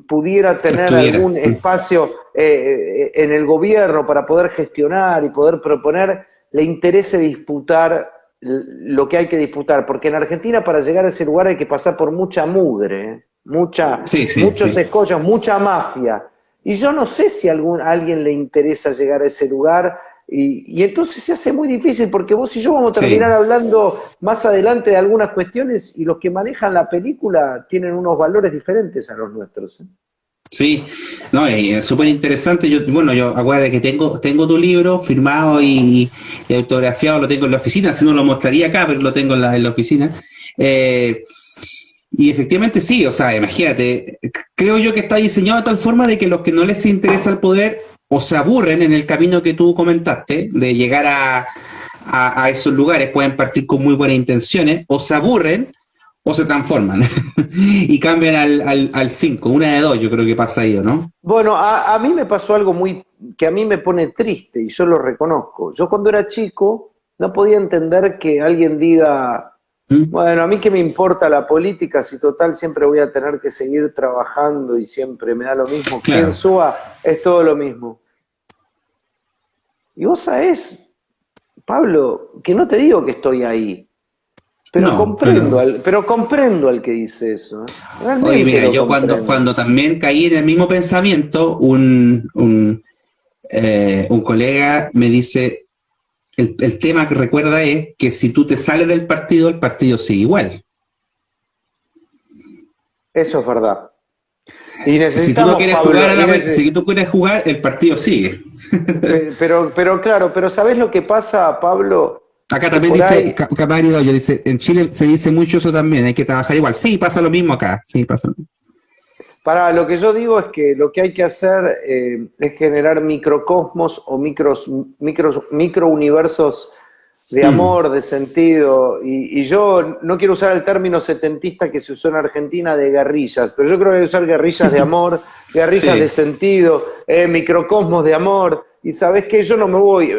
pudiera tener algún espacio en el gobierno para poder gestionar y poder proponer, le interese disputar lo que hay que disputar, porque en Argentina para llegar a ese lugar hay que pasar por mucha mugre, muchos escollos, mucha mafia, y yo no sé si a alguien le interesa llegar a ese lugar. Y entonces se hace muy difícil, porque vos y yo vamos a terminar hablando más adelante de algunas cuestiones, y los que manejan la película tienen unos valores diferentes a los nuestros. Sí, no, es súper interesante. Yo acuérdate que tengo tu libro firmado y autografiado, lo tengo en la oficina, si no lo mostraría acá, pero lo tengo en la oficina. Y efectivamente sí, o sea, imagínate, creo yo que está diseñado de tal forma de que los que no les interesa el poder o se aburren en el camino que tú comentaste, de llegar a esos lugares, pueden partir con muy buenas intenciones, o se aburren, o se transforman, y cambian al 5, una de dos, yo creo que pasa ahí, ¿no? Bueno, a mí me pasó algo que a mí me pone triste, y yo lo reconozco. Yo cuando era chico no podía entender que alguien diga, bueno, a mí qué me importa la política, si total siempre voy a tener que seguir trabajando y siempre me da lo mismo. Claro. Quien suba es todo lo mismo. Y vos sabés, Pablo, que no te digo que estoy ahí, pero comprendo al que dice eso. Realmente. Oye, mira, yo cuando también caí en el mismo pensamiento, un colega me dice, el tema que recuerda es que si tú te sales del partido, el partido sigue igual. Eso es verdad. Y si tú no quieres si tú quieres jugar, el partido sigue. Pero claro, pero ¿sabés lo que pasa, Pablo? Acá también dice, dice, en Chile se dice mucho eso también, hay que trabajar igual. Sí, pasa lo mismo acá, sí, pasa lo mismo. Para lo que yo digo es que lo que hay que hacer es generar microcosmos o microuniversos de amor, de sentido, y yo no quiero usar el término setentista que se usó en Argentina de guerrillas, pero yo creo que hay que usar guerrillas de amor, guerrillas de sentido, microcosmos de amor. Y sabés que yo no me voy,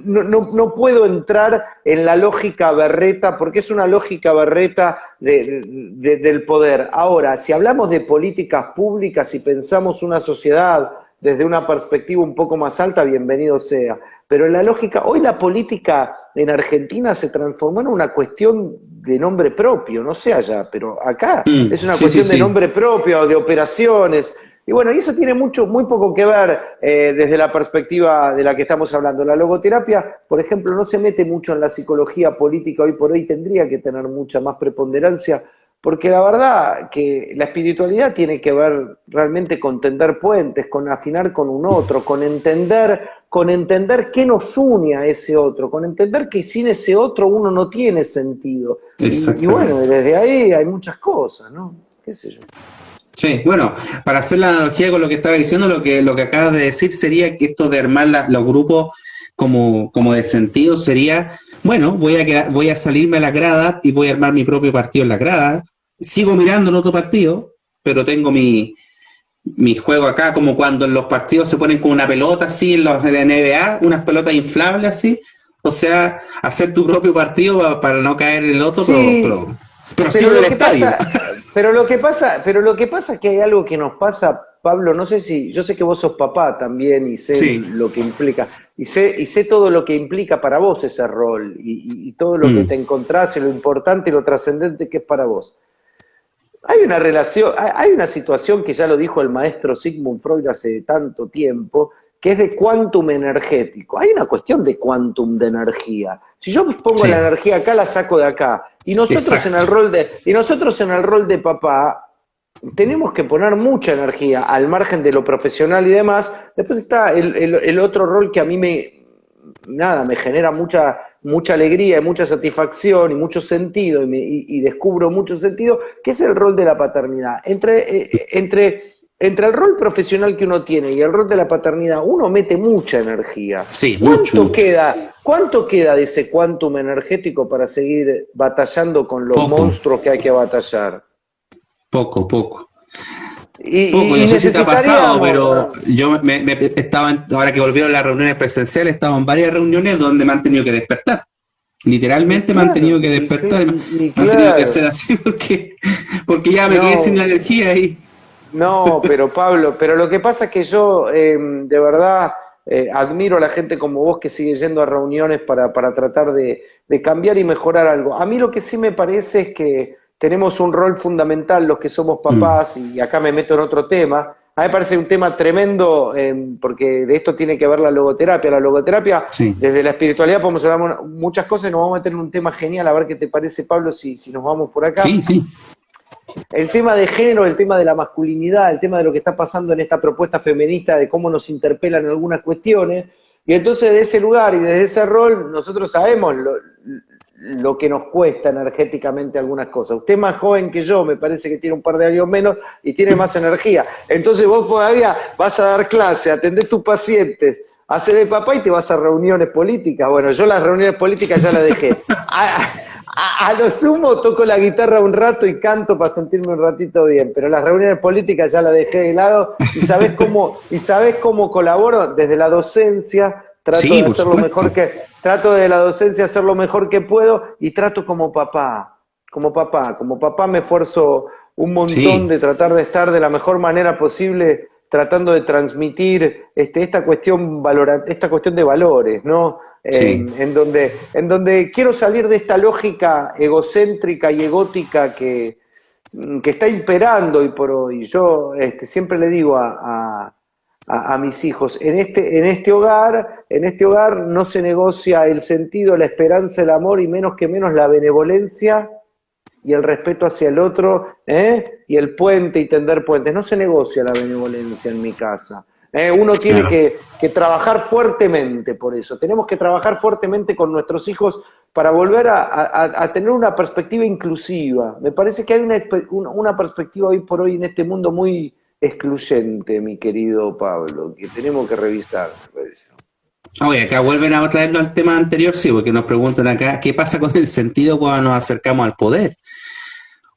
no puedo entrar en la lógica berreta, porque es una lógica berreta del poder. Ahora, si hablamos de políticas públicas y pensamos una sociedad desde una perspectiva un poco más alta, bienvenido sea. Pero en la lógica, hoy la política en Argentina se transformó en una cuestión de nombre propio, no sé allá, pero acá es una cuestión de nombre propio, de operaciones. Y bueno, y eso tiene muy poco que ver desde la perspectiva de la que estamos hablando. La logoterapia, por ejemplo, no se mete mucho en la psicología política hoy por hoy, tendría que tener mucha más preponderancia, porque la verdad que la espiritualidad tiene que ver realmente con tender puentes, con afinar con un otro, con entender qué nos une a ese otro, con entender que sin ese otro uno no tiene sentido. Y bueno, desde ahí hay muchas cosas, ¿no? ¿Qué sé yo? Sí, bueno, para hacer la analogía con lo que estaba diciendo, lo que acabas de decir sería que esto de armar los grupos como de sentido sería, bueno, voy a salirme a la grada y voy a armar mi propio partido en la grada, sigo mirando en otro partido, pero tengo mi juego acá, como cuando en los partidos se ponen con una pelota así, en la NBA, unas pelotas inflables así, o sea, hacer tu propio partido para no caer en el otro, sí, pero sí en el estadio. Pero lo que pasa es que hay algo que nos pasa, Pablo, no sé si, yo sé que vos sos papá también y sé lo que implica, y sé todo lo que implica para vos ese rol, y todo lo que te encontrás, y lo importante y lo trascendente que es para vos. Hay una relación, hay una situación que ya lo dijo el maestro Sigmund Freud hace tanto tiempo, que es de quantum energético. Hay una cuestión de quantum de energía. Si yo pongo la energía acá, la saco de acá. Y nosotros en el rol de papá, tenemos que poner mucha energía al margen de lo profesional y demás. Después está el otro rol que a mí me genera mucha alegría y mucha satisfacción y mucho sentido, y descubro mucho sentido, que es el rol de la paternidad. Entre el rol profesional que uno tiene y el rol de la paternidad, uno mete mucha energía. Sí, mucho. ¿Cuánto queda de ese quantum energético para seguir batallando con los Poco. monstruos que hay que batallar? Poco. Poco, Y no sé si te ha pasado, pero necesitaríamos... yo estaba, ahora que volvieron las reuniones presenciales, estaba en varias reuniones donde me han tenido que despertar. Literalmente me han tenido que despertar, me han tenido que hacer así porque ya me quedé sin la energía ahí. No, pero Pablo, pero lo que pasa es que yo de verdad admiro a la gente como vos que sigue yendo a reuniones para tratar de cambiar y mejorar algo. A mí lo que sí me parece es que tenemos un rol fundamental los que somos papás, y acá me meto en otro tema. A mí me parece un tema tremendo, porque de esto tiene que ver la logoterapia. La logoterapia, Sí, desde la espiritualidad podemos hablar muchas cosas, y nos vamos a meter en un tema genial, a ver qué te parece, Pablo, si nos vamos por acá. sí. El tema de género, el tema de la masculinidad, el tema de lo que está pasando en esta propuesta feminista, de cómo nos interpelan en algunas cuestiones, y entonces de ese lugar y desde ese rol nosotros sabemos lo que nos cuesta energéticamente algunas cosas. Usted es más joven que yo, me parece que tiene un par de años menos y tiene más energía. Entonces vos todavía vas a dar clase, atendés tus pacientes, haces de papá y te vas a reuniones políticas. Bueno, yo las reuniones políticas ya las dejé. A lo sumo toco la guitarra un rato y canto para sentirme un ratito bien, pero las reuniones políticas ya las dejé de lado. ¿Y sabés cómo colaboro? Desde la docencia trato de la docencia hacer lo mejor que puedo, y trato como papá me esfuerzo un montón Sí, de tratar de estar de la mejor manera posible, tratando de transmitir esta cuestión de valores, ¿no? sí. En donde quiero salir de esta lógica egocéntrica y egótica que está imperando hoy por hoy. Yo siempre le digo a mis hijos, en este hogar no se negocia el sentido, la esperanza, el amor, y menos que menos la benevolencia y el respeto hacia el otro, y el puente y tender puentes. No se negocia la benevolencia en mi casa. Uno tiene Claro. que trabajar fuertemente por eso. Tenemos que trabajar fuertemente con nuestros hijos para volver a tener una perspectiva inclusiva. Me parece que hay una perspectiva hoy por hoy en este mundo muy excluyente, mi querido Pablo, que tenemos que revisar, me parece. Oye, acá vuelven a traerlo al tema anterior, sí, porque nos preguntan acá qué pasa con el sentido cuando nos acercamos al poder.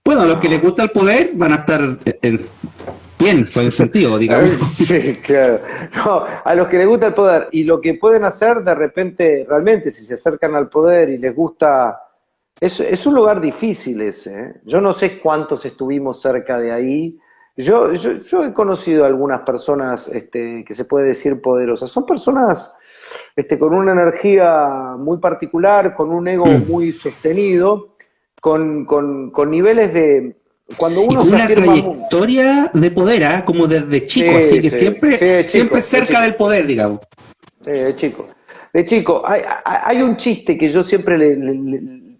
Bueno, a los que les gusta el poder van a estar bien con el sentido, digamos. Sí, claro. No, a los que les gusta el poder y lo que pueden hacer de repente, realmente, si se acercan al poder y les gusta, es un lugar difícil ese, ¿eh? Yo no sé cuántos estuvimos cerca de ahí. Yo he conocido a algunas personas que se puede decir poderosas. Son personas con una energía muy particular, con un ego muy sostenido, con niveles de... Cuando Y uno con se una afirma... trayectoria de poder, ¿ah? Como desde chico, así Sí, que sí, siempre, sí, de chico, siempre de cerca chico. del poder, digamos. De chico. De chico. Hay un chiste que yo siempre,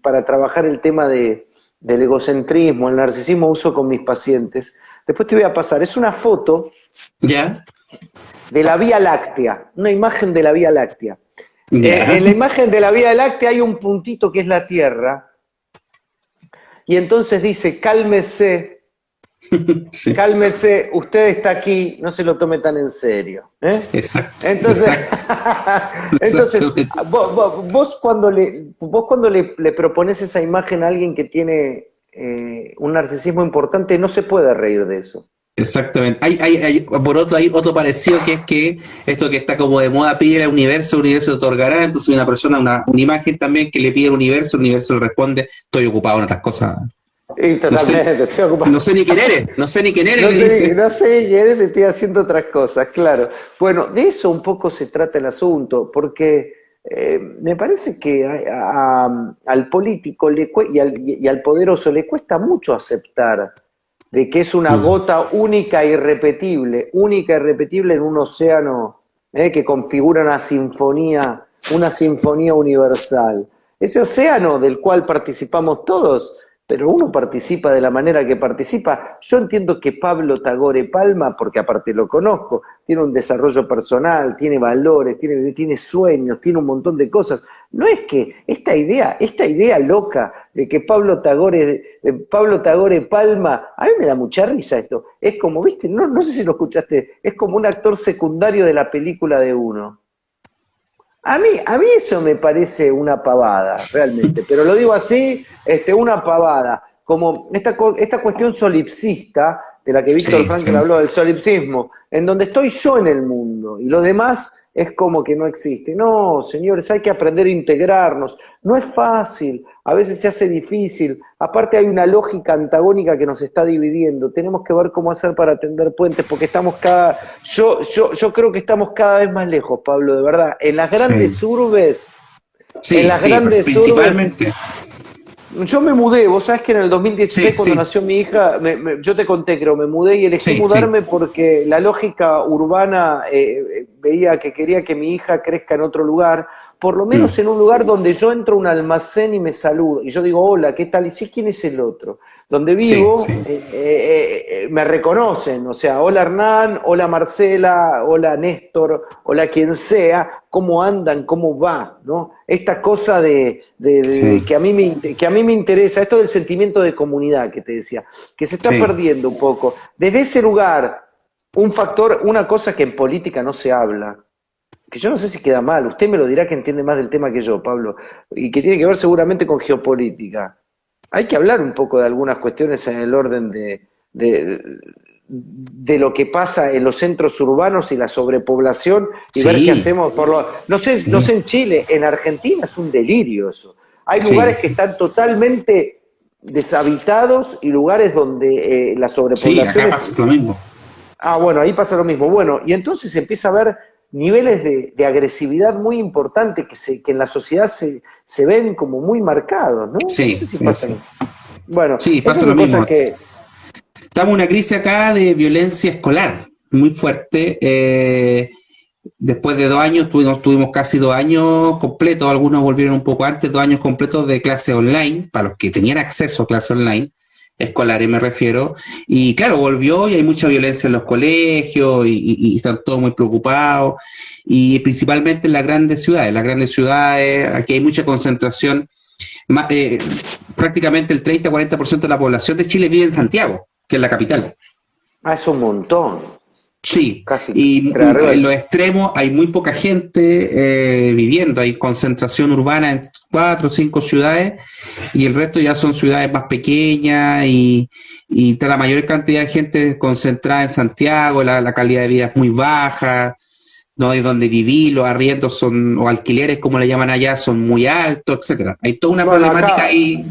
para trabajar el tema del egocentrismo, el narcisismo, uso con mis pacientes. Después te voy a pasar. Es una foto ¿Ya? de la Vía Láctea, una imagen de la Vía Láctea. ¿Ya? En la imagen de la Vía Láctea hay un puntito que es la Tierra, y entonces dice, cálmese, Sí, cálmese, usted está aquí, no se lo tome tan en serio. exacto, Entonces, exacto, entonces exactamente. vos cuando le propones esa imagen a alguien que tiene un narcisismo importante, no se puede reír de eso. Exactamente. Por otro, hay otro parecido que es que esto que está como de moda pide al universo, el universo te otorgará. Entonces una persona, una imagen también que le pide al universo, el universo le responde, estoy ocupado en otras cosas. Y No sé, totalmente, estoy ocupado. no sé ni quién eres, no sé ni quién eres, No le sé, dice. no sé, Jerez, estoy haciendo otras cosas, claro. Bueno, de eso un poco se trata el asunto, porque me parece que al político y al poderoso le cuesta mucho aceptar de que es una Mm. gota única y repetible en un océano que configura una sinfonía universal. Ese océano del cual participamos todos, pero uno participa de la manera que participa. Yo entiendo que Pablo Tagore Palma, porque aparte lo conozco, tiene un desarrollo personal, tiene valores, tiene sueños, tiene un montón de cosas. No es que esta idea loca de que Pablo Tagore Palma, a mí me da mucha risa esto. Es como, viste, no sé si lo escuchaste, es como un actor secundario de la película de uno. A mí eso me parece una pavada, realmente, pero lo digo así, una pavada, como esta cuestión solipsista, de la que Víctor Frankl habló, del solipsismo, en donde estoy yo en el mundo, y lo demás es como que no existe. No, señores, hay que aprender a integrarnos, no es fácil, a veces se hace difícil, aparte hay una lógica antagónica que nos está dividiendo, tenemos que ver cómo hacer para tender puentes, porque yo creo que estamos cada vez más lejos, Pablo, de verdad, en las grandes urbes, principalmente. Yo me mudé, vos sabés que en el 2016 cuando nació mi hija, yo te conté, creo, me mudé y elegí mudarme porque la lógica urbana veía que quería que mi hija crezca en otro lugar, por lo menos en un lugar donde yo entro a un almacén y me saludo, y yo digo, hola, ¿qué tal? Y sí, ¿quién es el otro? Donde vivo, me reconocen, o sea, hola Hernán, hola Marcela, hola Néstor, hola quien sea, cómo andan, cómo va, ¿no? Esta cosa que a mí me interesa, esto del sentimiento de comunidad que te decía, que se está perdiendo un poco. Desde ese lugar, una cosa que en política no se habla, que yo no sé si queda mal, usted me lo dirá que entiende más del tema que yo, Pablo, y que tiene que ver seguramente con geopolítica. Hay que hablar un poco de algunas cuestiones en el orden de lo que pasa en los centros urbanos y la sobrepoblación y ver qué hacemos no sé en Chile, en Argentina es un delirio eso. Hay lugares que están totalmente deshabitados y lugares donde la sobrepoblación acá pasa lo mismo. Ah, bueno, ahí pasa lo mismo. Bueno, y entonces empieza a haber niveles de agresividad muy importantes que en la sociedad se ven como muy marcados, ¿no? Sí, no sé si pasa. Bueno, pasa lo mismo. Estamos en una crisis acá de violencia escolar muy fuerte. Después de 2 años, tuvimos casi 2 años completos, algunos volvieron un poco antes, 2 años completos de clase online, para los que tenían acceso a clase online, escolares me refiero, y claro, volvió y hay mucha violencia en los colegios y están todos muy preocupados, y principalmente en las grandes ciudades, aquí hay mucha concentración, prácticamente el 30-40% de la población de Chile vive en Santiago, que es la capital. Ah, es un montón. Sí, y en los extremos hay muy poca gente viviendo, hay concentración urbana en 4 o 5 ciudades y el resto ya son ciudades más pequeñas y está la mayor cantidad de gente concentrada en Santiago, la calidad de vida es muy baja, no hay donde vivir, los arriendos o alquileres como le llaman allá son muy altos, etcétera. Hay toda una problemática ahí.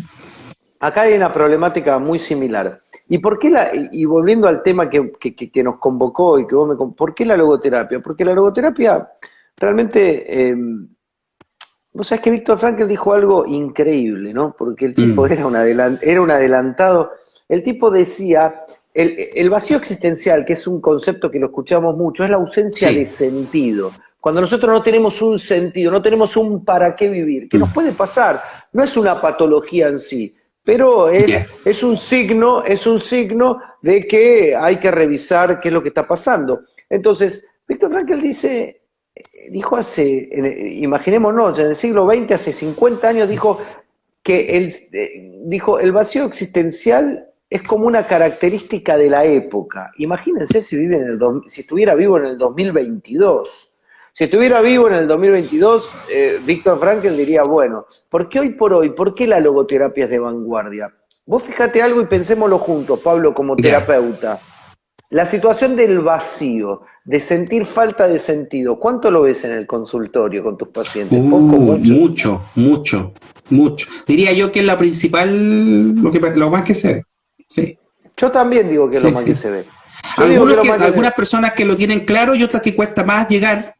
Acá hay una problemática muy similar. ¿Y por qué y volviendo al tema que nos convocó y que ¿por qué la logoterapia? Porque la logoterapia realmente, vos sabés que Víctor Frankl dijo algo increíble, ¿no? Porque el tipo era un adelantado. El tipo decía, el vacío existencial, que es un concepto que lo escuchamos mucho, es la ausencia de sentido. Cuando nosotros no tenemos un sentido, no tenemos un para qué vivir, que nos puede pasar, no es una patología en sí, pero es un signo de que hay que revisar qué es lo que está pasando. Entonces, Víctor Frankl dijo imaginémonos, en el siglo XX, hace 50 años, dijo que el vacío existencial es como una característica de la época. Imagínense si estuviera vivo en el 2022. Si estuviera vivo en el 2022, Víctor Frankl diría, bueno, ¿por qué hoy por hoy, por qué la logoterapia es de vanguardia? Vos fíjate algo y pensémoslo juntos, Pablo, como terapeuta. La situación del vacío, de sentir falta de sentido, ¿cuánto lo ves en el consultorio con tus pacientes? ¿Poco, mucho? Mucho. Diría yo que es la principal, lo más que se ve. Sí. Yo también digo que es lo más que se ve. Algunas personas que lo tienen claro y otras que cuesta más llegar,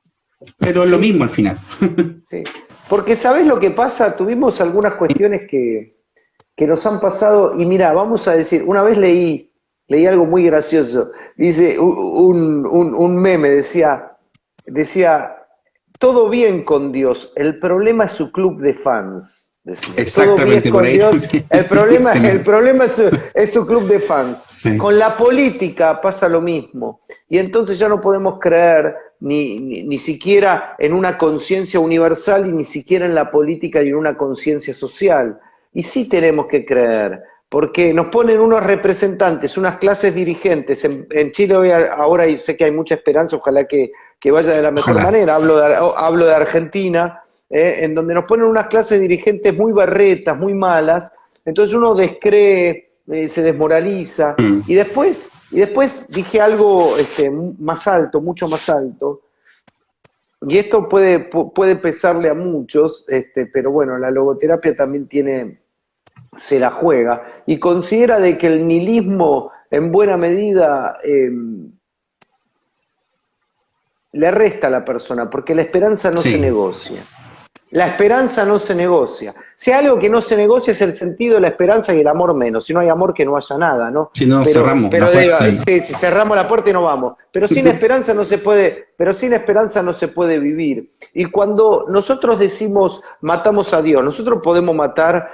pero es lo mismo al final. Sí. Porque ¿sabés lo que pasa? Tuvimos algunas cuestiones que nos han pasado, y mira, vamos a decir, una vez leí algo muy gracioso, dice, un meme decía, todo bien con Dios, el problema es su club de fans. decía. Exactamente, Todo por bien ahí con Dios. también. El problema es su club de fans. Sí. Con la política pasa lo mismo. Y entonces ya no podemos creer ni siquiera en una conciencia universal y ni siquiera en la política y en una conciencia social. Y sí tenemos que creer, porque nos ponen unos representantes, unas clases dirigentes. En Chile hoy, ahora sé que hay mucha esperanza, ojalá que vaya de la mejor Ojalá. manera. Hablo de Argentina, en donde nos ponen unas clases dirigentes muy berretas, muy malas, entonces uno descree, se desmoraliza, Mm. y después dije algo más alto, mucho más alto, y esto puede pesarle a muchos, pero bueno, la logoterapia también se la juega, y considera de que el nihilismo en buena medida le resta a la persona, porque la esperanza no se Sí. negocia. La esperanza no se negocia. Si hay algo que no se negocia es el sentido, la esperanza y el amor menos. Si no hay amor, que no haya nada, ¿no? Si no, Pero, cerramos la pero digo, puerta. sí, si cerramos la puerta y no vamos. Pero sin esperanza no se puede, vivir. Y cuando nosotros decimos matamos a Dios, nosotros podemos matar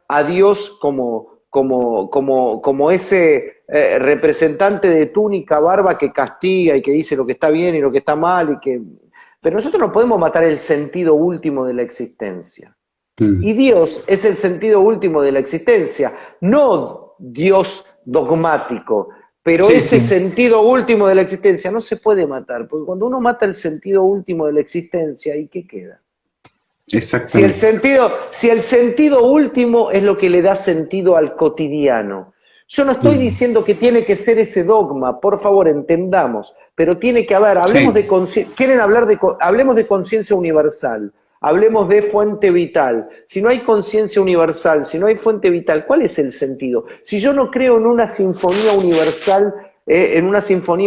a Dios como ese representante de túnica, barba que castiga y que dice lo que está bien y lo que está mal pero nosotros no podemos matar el sentido último de la existencia. Mm. Y Dios es el sentido último de la existencia, no Dios dogmático, pero Sí, ese sí, sentido último de la existencia no se puede matar, porque cuando uno mata el sentido último de la existencia, ¿y qué queda? exactamente. Si el sentido último es lo que le da sentido al cotidiano. Yo no estoy Mm. diciendo que tiene que ser ese dogma, por favor, entendamos, pero tiene que haber, Sí, hablemos de conciencia universal, hablemos de fuente vital. Si no hay conciencia universal, si no hay fuente vital, ¿cuál es el sentido? Si yo no creo en una sinfonía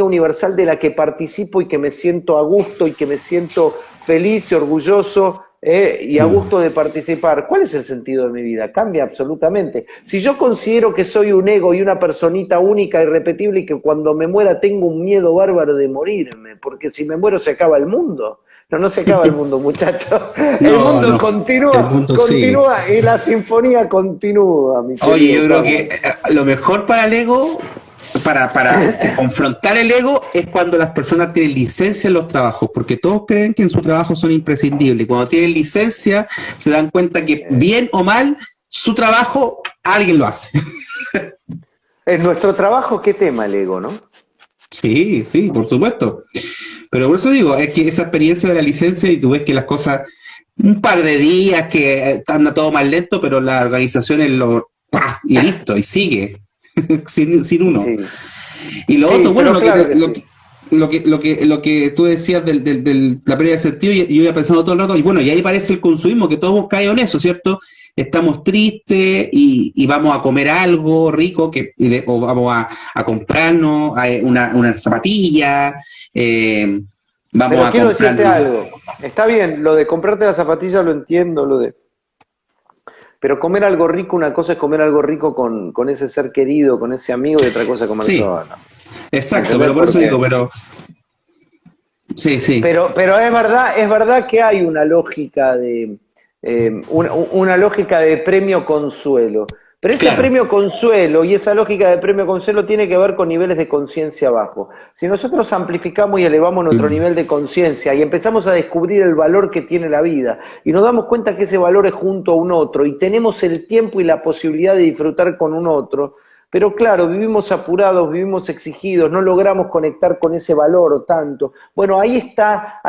universal de la que participo y que me siento a gusto y que me siento feliz y orgulloso y a mm, gusto de participar, ¿cuál es el sentido de mi vida? Cambia absolutamente. Si yo considero que soy un ego y una personita única, irrepetible, y que cuando me muera tengo un miedo bárbaro de morirme, porque si me muero se acaba el mundo. No, no se acaba el mundo, muchachos. El no, mundo no. El continúa, mundo sigue. continúa y la sinfonía continúa, mi Oye, querido yo creo que Pablo. lo mejor para el ego, para confrontar el ego, es cuando las personas tienen licencia en los trabajos, porque todos creen que en su trabajo son imprescindibles. Y cuando tienen licencia, se dan cuenta que, bien o mal, su trabajo alguien lo hace. En nuestro trabajo, ¿qué tema el ego, no? Sí, sí, por supuesto. Pero por eso digo, es que esa experiencia de la licencia y tú ves que las cosas, un par de días que anda todo más lento, pero la organización es lo... ¡pah! Y listo, y sigue, sin uno. Sí, Y lo sí, otro, bueno, pero claro que sí. lo que tú decías de la pérdida de sentido, y yo iba pensando todo el rato, y bueno, y ahí parece el consumismo, que todos hemos caído en eso, ¿cierto? Estamos tristes y vamos a comer algo rico, o vamos a comprarnos una zapatilla, vamos Pero a quiero decirte comprarnos... algo. Está bien, lo de comprarte la zapatilla lo entiendo, pero comer algo rico, una cosa es comer algo rico con ese ser querido, con ese amigo, y otra cosa es comer Sí, solo. ¿Me exacto, entendés? pero por eso digo, Porque pero... Sí, sí, Pero es verdad que hay una lógica una lógica de premio consuelo. Pero ese claro. premio consuelo y esa lógica de premio consuelo tiene que ver con niveles de conciencia bajo. Si nosotros amplificamos y elevamos nuestro Mm, nivel de conciencia y empezamos a descubrir el valor que tiene la vida y nos damos cuenta que ese valor es junto a un otro y tenemos el tiempo y la posibilidad de disfrutar con un otro, pero claro, vivimos apurados, vivimos exigidos, no logramos conectar con ese valor o tanto. Bueno, ahí está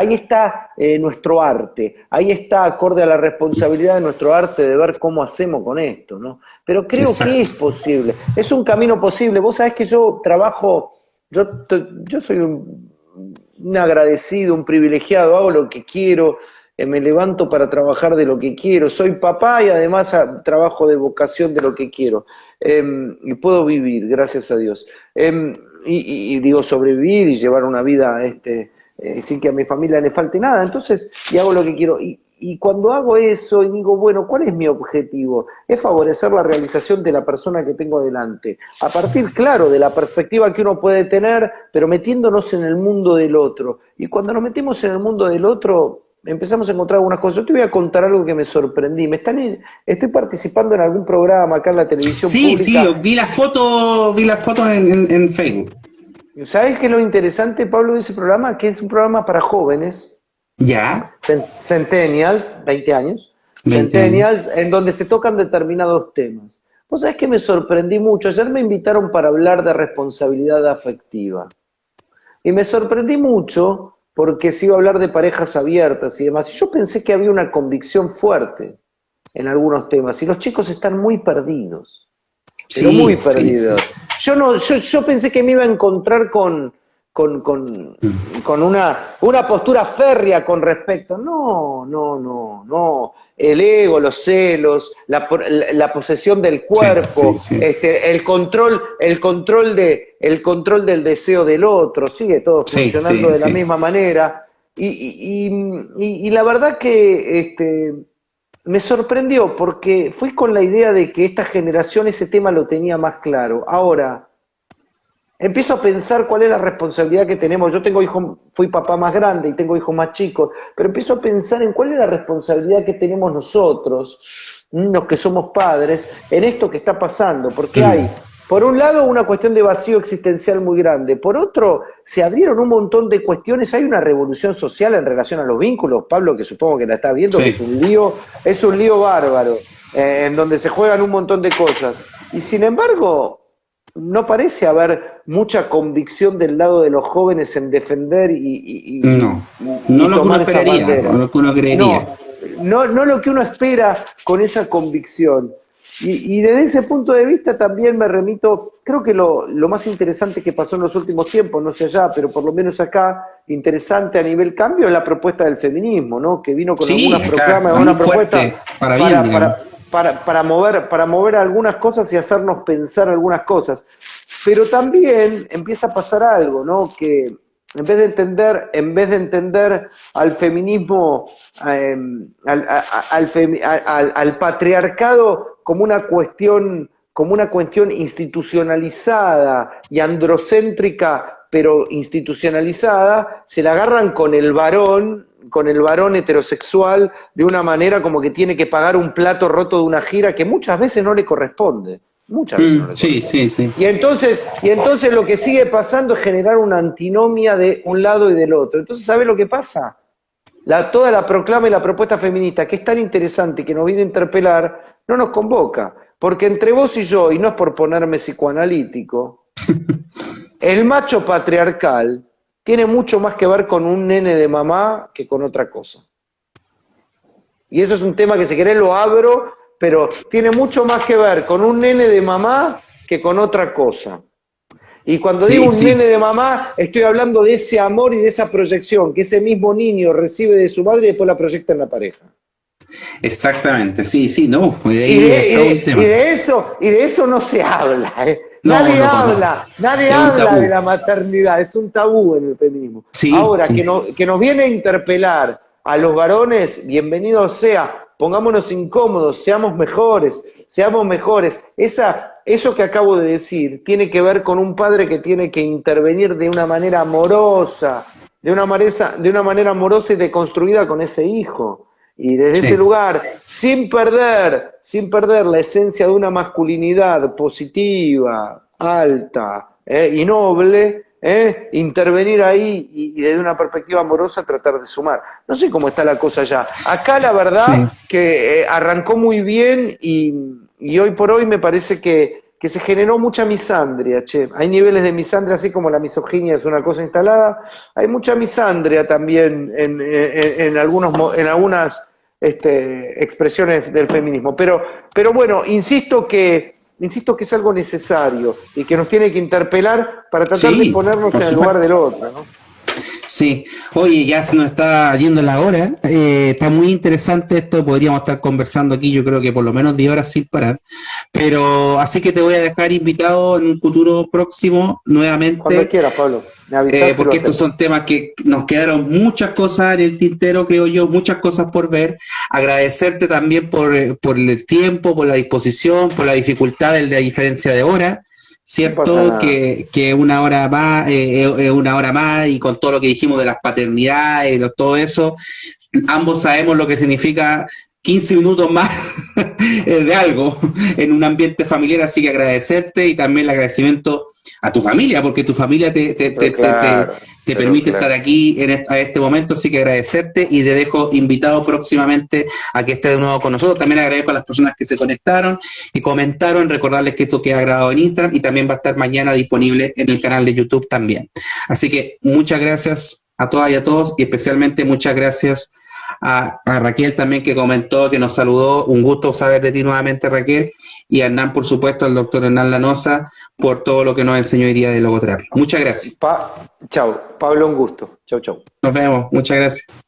nuestro arte, ahí está acorde a la responsabilidad de nuestro arte de ver cómo hacemos con esto, ¿no? Pero creo que exacto. es posible, es un camino posible. Vos sabés que yo trabajo, yo soy un agradecido, un privilegiado, hago lo que quiero, me levanto para trabajar de lo que quiero, soy papá y además trabajo de vocación de lo que quiero. Y puedo vivir, gracias a Dios. Y digo, sobrevivir y llevar una vida sin que a mi familia le falte nada. Entonces, y hago lo que quiero. Y cuando hago eso y digo, bueno, ¿cuál es mi objetivo? Es favorecer la realización de la persona que tengo delante. A partir, claro, de la perspectiva que uno puede tener, pero metiéndonos en el mundo del otro. Y cuando nos metemos en el mundo del otro, empezamos a encontrar algunas cosas. Yo te voy a contar algo que me sorprendí. Estoy participando en algún programa acá en la televisión pública. Sí, vi las fotos en Facebook. ¿Sabés qué es lo interesante, Pablo, de ese programa? Que es un programa para jóvenes. Ya. Centennials, 20 años. Centennials, en donde se tocan determinados temas. Vos sabés que me sorprendí mucho. Ayer me invitaron para hablar de responsabilidad afectiva. Y me sorprendí mucho porque se iba a hablar de parejas abiertas y demás. Y yo pensé que había una convicción fuerte en algunos temas. Y los chicos están muy perdidos. Pero muy perdidos. Sí. Yo pensé que me iba a encontrar con una postura férrea con respecto. No. El ego, los celos, la posesión del cuerpo, sí. El control del deseo del otro, sigue todo funcionando de la misma manera. Y la verdad que me sorprendió porque fui con la idea de que esta generación ese tema lo tenía más claro. Ahora, empiezo a pensar cuál es la responsabilidad que tenemos. Yo tengo hijos, fui papá más grande y tengo hijos más chicos, pero empiezo a pensar en cuál es la responsabilidad que tenemos nosotros, los que somos padres, en esto que está pasando, porque hay, por un lado, una cuestión de vacío existencial muy grande, por otro, se abrieron un montón de cuestiones, hay una revolución social en relación a los vínculos, Pablo, que supongo que la estás viendo, que es un lío bárbaro, en donde se juegan un montón de cosas, y sin embargo, no parece haber mucha convicción del lado de los jóvenes en defender no lo que uno esperaría, no lo que uno creería. No lo que uno espera con esa convicción. Y desde ese punto de vista también me remito, creo que lo más interesante que pasó en los últimos tiempos, no sé allá, pero por lo menos acá, interesante a nivel cambio, es la propuesta del feminismo, ¿no? Que vino con algunas proclamas, una propuesta para mover algunas cosas y hacernos pensar algunas cosas. Pero también empieza a pasar algo, ¿no? Que en vez de entender al feminismo, al patriarcado como una cuestión institucionalizada y androcéntrica, pero institucionalizada, se la agarran con el varón heterosexual de una manera como que tiene que pagar un plato roto de una gira que muchas veces no le corresponde. Muchas veces no le corresponde. Sí. Y entonces lo que sigue pasando es generar una antinomia de un lado y del otro. Entonces, ¿sabes lo que pasa? Toda la proclama y la propuesta feminista, que es tan interesante que nos viene a interpelar, no nos convoca. Porque entre vos y yo, y no es por ponerme psicoanalítico, el macho patriarcal tiene mucho más que ver con un nene de mamá que con otra cosa. Y eso es un tema que si querés lo abro, pero tiene mucho más que ver con un nene de mamá que con otra cosa. Y cuando digo un nene de mamá, estoy hablando de ese amor y de esa proyección que ese mismo niño recibe de su madre y después la proyecta en la pareja. Exactamente, no. Y de eso no se habla. Nadie habla de la maternidad, es un tabú en el feminismo. Ahora, que nos viene a interpelar a los varones, bienvenido sea, pongámonos incómodos, seamos mejores. Eso que acabo de decir tiene que ver con un padre que tiene que intervenir de una manera amorosa, de una manera amorosa y deconstruida con ese hijo. Y desde ese lugar, sin perder la esencia de una masculinidad positiva, alta y noble, intervenir ahí y desde una perspectiva amorosa tratar de sumar. No sé cómo está la cosa allá. Acá la verdad que arrancó muy bien y hoy por hoy me parece que se generó mucha misandria, che. Hay niveles de misandria, así como la misoginia es una cosa instalada, hay mucha misandria también en algunas expresiones del feminismo. Pero bueno, insisto que es algo necesario y que nos tiene que interpelar para tratar de ponernos en el lugar del otro, ¿no? Sí, oye, ya se nos está yendo la hora, está muy interesante esto, podríamos estar conversando aquí yo creo que por lo menos 10 horas sin parar, pero así que te voy a dejar invitado en un futuro próximo nuevamente. Cuando quieras, Pablo, me avisas porque estos son temas que nos quedaron muchas cosas en el tintero, creo yo, muchas cosas por ver. Agradecerte también por el tiempo, por la disposición, por la dificultad de la diferencia de hora. Cierto que una hora más y con todo lo que dijimos de las paternidades, todo eso, ambos sabemos lo que significa 15 minutos más de algo en un ambiente familiar, así que agradecerte y también el agradecimiento a tu familia, porque tu familia te permite estar aquí a este momento, así que agradecerte y te dejo invitado próximamente a que estés de nuevo con nosotros. También agradezco a las personas que se conectaron y comentaron, recordarles que esto queda grabado en Instagram y también va a estar mañana disponible en el canal de YouTube también. Así que muchas gracias a todas y a todos y especialmente muchas gracias a Raquel también que comentó, que nos saludó. Un gusto saber de ti nuevamente, Raquel, y a Hernán, por supuesto, al doctor Hernán Lanosa, por todo lo que nos enseñó hoy día de logoterapia. Muchas gracias. Chao, Pablo, un gusto. Chau, chau. Nos vemos. Muchas gracias.